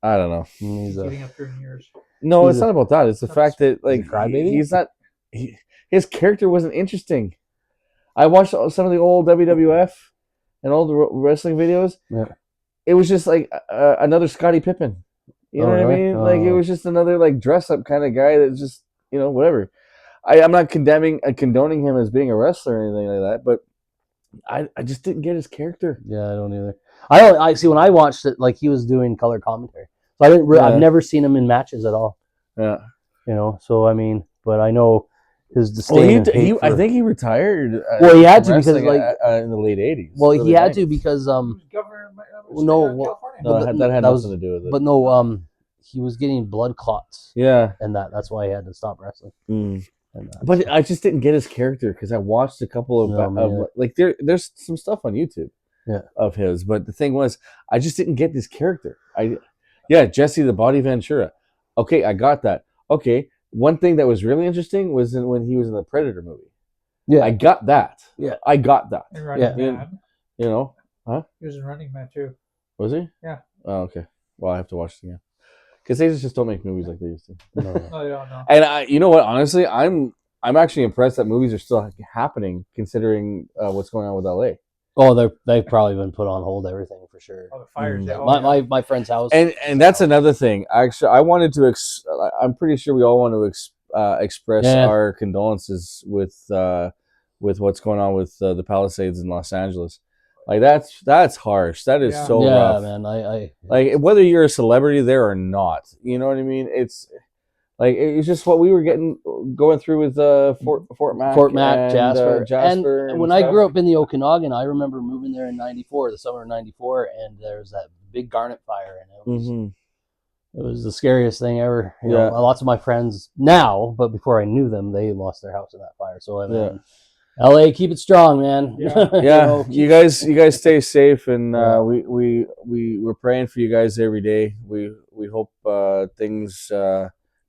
[SPEAKER 2] I don't know.
[SPEAKER 1] He's
[SPEAKER 3] Getting up there in years.
[SPEAKER 2] No,
[SPEAKER 1] He's
[SPEAKER 2] it's not about that. It's the fact that like
[SPEAKER 1] a crybaby?
[SPEAKER 2] he's not. His character wasn't interesting. I watched some of the old WWF and old wrestling videos.
[SPEAKER 1] Yeah.
[SPEAKER 2] It was just like another Scottie Pippen. You know what I mean? Like it was just another like dress up kind of guy that's just whatever. I'm not condoning him as being a wrestler or anything like that, but I just didn't get his character.
[SPEAKER 1] Yeah, I don't either. I see when I watched it, like he was doing color commentary, so I didn't. I've never seen him in matches at all.
[SPEAKER 2] Yeah,
[SPEAKER 1] So I mean, but I know his disdain.
[SPEAKER 2] Well,
[SPEAKER 1] and hate
[SPEAKER 2] I
[SPEAKER 1] for-
[SPEAKER 2] think he retired.
[SPEAKER 1] Well, he had to
[SPEAKER 2] from
[SPEAKER 1] because,
[SPEAKER 2] wrestling,
[SPEAKER 1] like-
[SPEAKER 2] in the late '80s.
[SPEAKER 1] Well, he
[SPEAKER 2] early
[SPEAKER 1] had
[SPEAKER 2] 90s.
[SPEAKER 1] to because
[SPEAKER 3] He was governor of
[SPEAKER 1] no,
[SPEAKER 3] California.
[SPEAKER 2] No,
[SPEAKER 1] but
[SPEAKER 2] that had
[SPEAKER 1] that was-
[SPEAKER 2] nothing to do with it.
[SPEAKER 1] but no, he was getting blood clots,
[SPEAKER 2] Yeah.
[SPEAKER 1] and that's why he had to stop wrestling. And that.
[SPEAKER 2] But I just didn't get his character because I watched a couple of,
[SPEAKER 1] No, me neither.
[SPEAKER 2] like there's some stuff on YouTube of his, but the thing was I just didn't get this character. Jesse the Body Ventura. Okay, I got that. Okay, one thing that was really interesting was when he was in the Predator movie.
[SPEAKER 1] Yeah,
[SPEAKER 2] I got that.
[SPEAKER 1] Yeah.
[SPEAKER 2] I got that.
[SPEAKER 3] And Running
[SPEAKER 1] Yeah.
[SPEAKER 3] Man. He was in Running Man too.
[SPEAKER 2] Was he?
[SPEAKER 3] Yeah.
[SPEAKER 2] Oh, okay. Well, I have to watch it again because they just don't make movies like they used to.
[SPEAKER 1] No.
[SPEAKER 3] No, you don't know.
[SPEAKER 2] And you know what? Honestly, I'm actually impressed that movies are still happening, considering what's going on with LA.
[SPEAKER 1] Oh, they've probably been put on hold. Everything for sure.
[SPEAKER 3] Oh, the fires.
[SPEAKER 2] Mm.
[SPEAKER 3] Yeah.
[SPEAKER 1] My friend's house.
[SPEAKER 2] And that's another thing. Actually, I wanted to. I'm pretty sure we all want to express our condolences with what's going on with the Palisades in Los Angeles. Like that's harsh. That is so rough.
[SPEAKER 1] Man. I
[SPEAKER 2] Like whether you're a celebrity there or not, you know what I mean. It's like it's just what we were going through with Fort Mac, and,
[SPEAKER 1] Jasper.
[SPEAKER 2] Jasper.
[SPEAKER 1] And when I grew up in the Okanagan, I remember moving there in '94, the summer of '94, and there was that big Garnet fire, and it was it was the scariest thing ever. You know, lots of my friends now, but before I knew them, they lost their house in that fire. So I mean, LA, keep it strong, man.
[SPEAKER 3] Yeah.
[SPEAKER 2] You guys stay safe, and we're praying for you guys every day. We hope things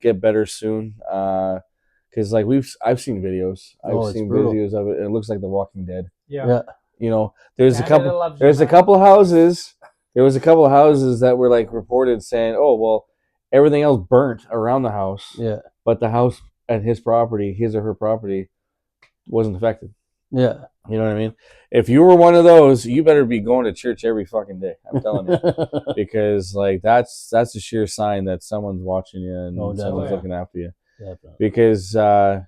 [SPEAKER 2] get better soon. Because like I've seen videos. I've seen
[SPEAKER 1] brutal.
[SPEAKER 2] videos of it, and it looks like The Walking Dead.
[SPEAKER 3] Yeah.
[SPEAKER 2] You know, there's
[SPEAKER 3] Canada
[SPEAKER 2] a
[SPEAKER 3] loves
[SPEAKER 2] there's
[SPEAKER 3] you,
[SPEAKER 2] a
[SPEAKER 3] man.
[SPEAKER 2] couple houses. There was a couple of houses that were like reported saying, "Oh, well, everything else burnt around the house,
[SPEAKER 1] Yeah.
[SPEAKER 2] but the house and his or her property, wasn't affected."
[SPEAKER 1] Yeah.
[SPEAKER 2] You know what I mean? If you were one of those, you better be going to church every fucking day. I'm telling you, because like that's a sheer sign that someone's watching you and
[SPEAKER 1] Oh,
[SPEAKER 2] someone's
[SPEAKER 3] definitely.
[SPEAKER 2] looking after you.
[SPEAKER 1] Definitely.
[SPEAKER 2] Because I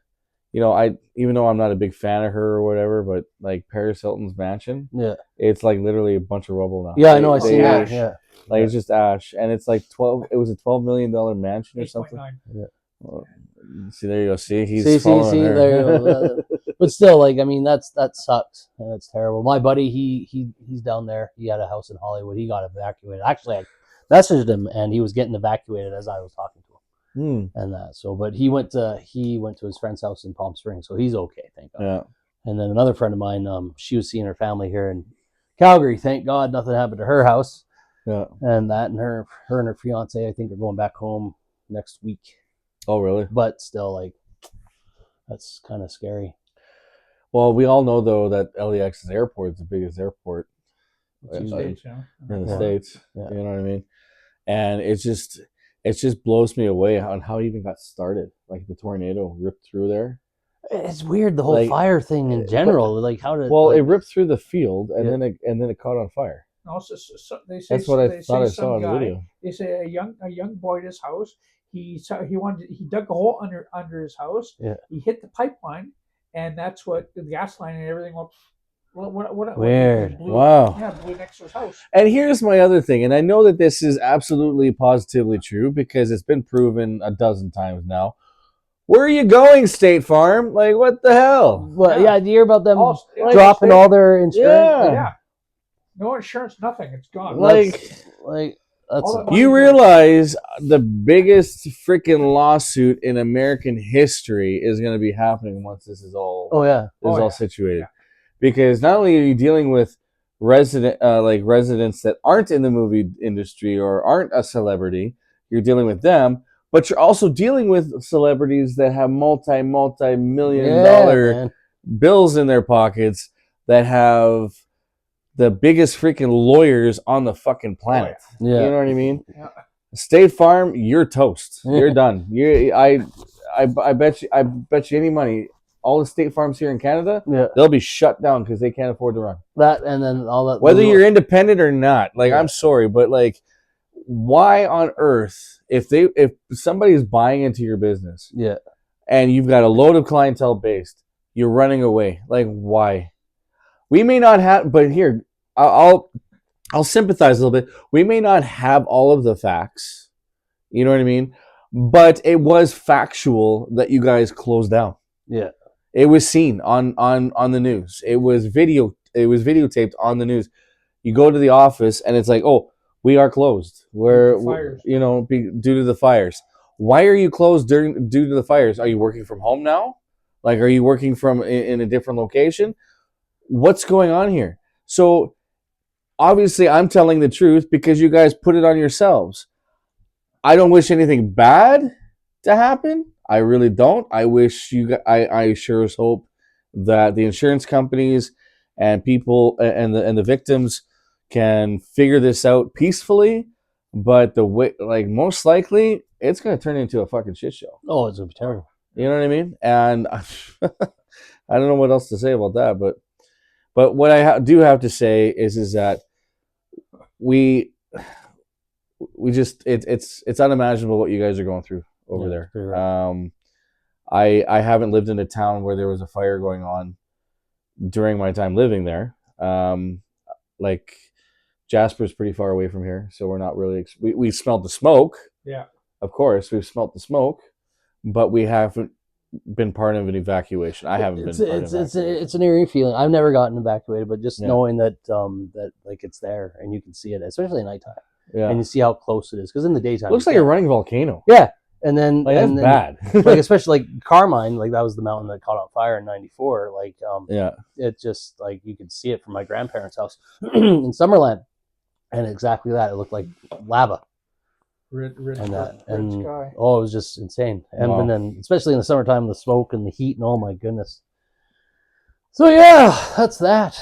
[SPEAKER 2] even though I'm not a big fan of her or whatever, but like Paris Hilton's mansion,
[SPEAKER 1] Yeah.
[SPEAKER 2] it's like literally a bunch of rubble now.
[SPEAKER 1] Yeah, I know. I see
[SPEAKER 2] They-
[SPEAKER 1] that.
[SPEAKER 3] ash.
[SPEAKER 1] Yeah.
[SPEAKER 2] Like it's just ash, and it's like It was a $12 million mansion or something.
[SPEAKER 3] 8.9.
[SPEAKER 2] Well, see, there you go. See, he's
[SPEAKER 1] See,
[SPEAKER 2] following her.
[SPEAKER 1] there you go. But still, like, I mean, that sucks, and it's terrible. My buddy, he's down there. He had a house in Hollywood. He got evacuated. Actually, I messaged him, and he was getting evacuated as I was talking to him, and that. So, but he went to his friend's house in Palm Springs, so he's okay, thank God.
[SPEAKER 2] Yeah.
[SPEAKER 1] And then another friend of mine, she was seeing her family here in Calgary. Thank God, nothing happened to her house.
[SPEAKER 2] Yeah.
[SPEAKER 1] And that, and her and her fiance, I think, are going back home next week.
[SPEAKER 2] Oh, really?
[SPEAKER 1] But still, like, that's kind of scary.
[SPEAKER 2] Well, we all know though that LAX's airport is the biggest airport
[SPEAKER 3] Two states, you know.
[SPEAKER 2] in the
[SPEAKER 1] Yeah.
[SPEAKER 2] States.
[SPEAKER 1] Yeah.
[SPEAKER 2] You know what I mean? And it just blows me away on how it even got started. Like the tornado ripped through there.
[SPEAKER 1] It's weird, the whole
[SPEAKER 2] Like,
[SPEAKER 1] fire thing in general. Like, how did?
[SPEAKER 2] Well,
[SPEAKER 1] like,
[SPEAKER 2] it ripped through the field, and
[SPEAKER 1] Yeah.
[SPEAKER 2] then it caught on fire.
[SPEAKER 3] Also, they say
[SPEAKER 2] That's what I
[SPEAKER 3] they
[SPEAKER 2] thought
[SPEAKER 3] say
[SPEAKER 2] I saw
[SPEAKER 3] some
[SPEAKER 2] in the
[SPEAKER 3] guy-
[SPEAKER 2] video.
[SPEAKER 3] They say a young boy at his house. He dug a hole under his house.
[SPEAKER 1] Yeah.
[SPEAKER 3] He hit the pipeline, and that's what the gas line and everything went. What
[SPEAKER 1] Weird.
[SPEAKER 3] blew-
[SPEAKER 2] Wow.
[SPEAKER 3] Yeah, blew next to his house.
[SPEAKER 2] And here's my other thing, and I know that this is absolutely positively true because it's been proven a dozen times now. Where are you going, State Farm? Like, what the hell?
[SPEAKER 1] Well, yeah, do you hear about them
[SPEAKER 3] All-
[SPEAKER 1] dropping all their insurance?
[SPEAKER 2] Yeah.
[SPEAKER 3] Yeah. No insurance, nothing. It's gone.
[SPEAKER 2] Like,
[SPEAKER 1] That's
[SPEAKER 3] All that money
[SPEAKER 2] you
[SPEAKER 3] goes-
[SPEAKER 2] realize the biggest freaking lawsuit in American history is going to be happening once this is all
[SPEAKER 1] oh yeah,
[SPEAKER 3] yeah.
[SPEAKER 2] situated,
[SPEAKER 3] Yeah.
[SPEAKER 2] because not only are you dealing with residents that aren't in the movie industry or aren't a celebrity, you're dealing with them, but you're also dealing with celebrities that have multi-million dollar
[SPEAKER 1] man.
[SPEAKER 2] bills in their pockets, that have the biggest freaking lawyers on the fucking planet.
[SPEAKER 1] Yeah.
[SPEAKER 2] You know what I mean?
[SPEAKER 3] Yeah.
[SPEAKER 2] State Farm, you're toast. You're done. I bet you any money, all the State Farms here in Canada,
[SPEAKER 1] Yeah,
[SPEAKER 2] they'll be shut down because they can't afford to run.
[SPEAKER 1] that and then all that.
[SPEAKER 2] Whether you're independent or not, like,
[SPEAKER 1] Yeah.
[SPEAKER 2] I'm sorry, but like, why on earth, if somebody's buying into your business
[SPEAKER 1] yeah,
[SPEAKER 2] and you've got a load of clientele based, you're running away? Like, why? We may not have, but here, I'll sympathize a little bit. We may not have all of the facts, you know what I mean? But it was factual that you guys closed down.
[SPEAKER 1] yeah,
[SPEAKER 2] It was seen on the news. It was videotaped on the news. You go to the office and it's like, oh, we are closed. We're
[SPEAKER 3] Due to fires.
[SPEAKER 2] due to the fires. Why are you closed due to the fires? Are you working from home now? Like, are you working from in a different location? What's going on here? So obviously I'm telling the truth because you guys put it on yourselves. I don't wish anything bad to happen. I really don't. I wish I sure as hope that the insurance companies and people and the victims can figure this out peacefully. But the way, like, most likely, it's going to turn into a fucking shit show.
[SPEAKER 1] oh, it's gonna be terrible.
[SPEAKER 2] You know what I mean? And I don't know what else to say about that. But what I do have to say is that we just it's unimaginable what you guys are going through over
[SPEAKER 1] Yeah,
[SPEAKER 2] there.
[SPEAKER 1] pretty rough.
[SPEAKER 2] I haven't lived in a town where there was a fire going on during my time living there. Like, Jasper's pretty far away from here, so we're not really. We smelled the smoke.
[SPEAKER 3] Yeah.
[SPEAKER 2] Of course, we've smelled the smoke, but we haven't been part of an evacuation. I haven't been.
[SPEAKER 1] It's an eerie feeling. I've never gotten evacuated, but just
[SPEAKER 2] Yeah.
[SPEAKER 1] knowing that that like it's there and you can see it, especially at nighttime,
[SPEAKER 2] Yeah.
[SPEAKER 1] and you see how close it is. Because in the daytime,
[SPEAKER 2] Looks
[SPEAKER 1] you
[SPEAKER 2] like a
[SPEAKER 1] can't.
[SPEAKER 2] running volcano.
[SPEAKER 1] Yeah, and then
[SPEAKER 2] Like, that's
[SPEAKER 1] and then,
[SPEAKER 2] bad.
[SPEAKER 1] like, especially like Carmine, like that was the mountain that caught on fire in '94. Like
[SPEAKER 2] Yeah.
[SPEAKER 1] it just, like, you could see it from my grandparents' house in Summerland, and exactly that. It looked like lava.
[SPEAKER 3] Red
[SPEAKER 1] And that,
[SPEAKER 3] red
[SPEAKER 1] and
[SPEAKER 3] sky.
[SPEAKER 1] oh, it was just insane. And,
[SPEAKER 2] Wow.
[SPEAKER 1] and then, especially in the summertime, the smoke and the heat, and oh my goodness. So yeah, that's that.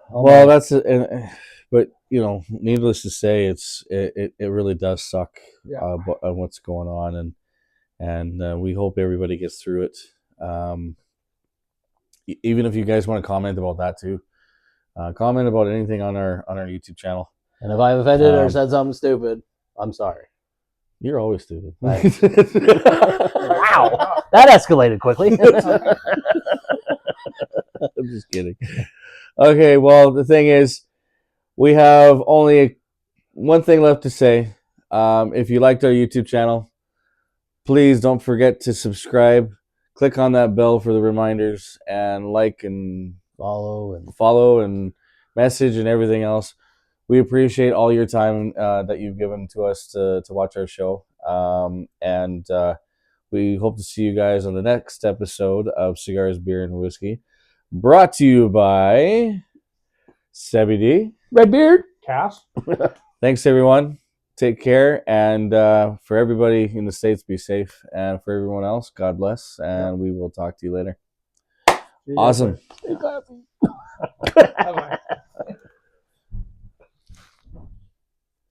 [SPEAKER 1] Oh,
[SPEAKER 2] Well,
[SPEAKER 1] man.
[SPEAKER 2] that's it. But needless to say, it really does suck.
[SPEAKER 3] Yeah.
[SPEAKER 2] On what's going on, and we hope everybody gets through it. Even if you guys want to comment about that too, comment about anything on our YouTube channel.
[SPEAKER 1] And if I've offended or
[SPEAKER 2] Um,
[SPEAKER 1] said something stupid, I'm sorry.
[SPEAKER 2] You're always stupid.
[SPEAKER 1] Thanks. Wow, that escalated quickly.
[SPEAKER 2] I'm just kidding. Okay, well, the thing is, we have only one thing left to say. If you liked our YouTube channel, please don't forget to subscribe. Click on that bell for the reminders, and like and follow and message and everything else. We appreciate all your time that you've given to us to watch our show. And we hope to see you guys on the next episode of Cigars, Beer, and Whiskey, brought to you by Sebby D.
[SPEAKER 1] Redbeard.
[SPEAKER 3] Cass.
[SPEAKER 2] Thanks, everyone. Take care. And for everybody in the States, be safe. And for everyone else, God bless. And we will talk to you later. Awesome.
[SPEAKER 3] Bye-bye.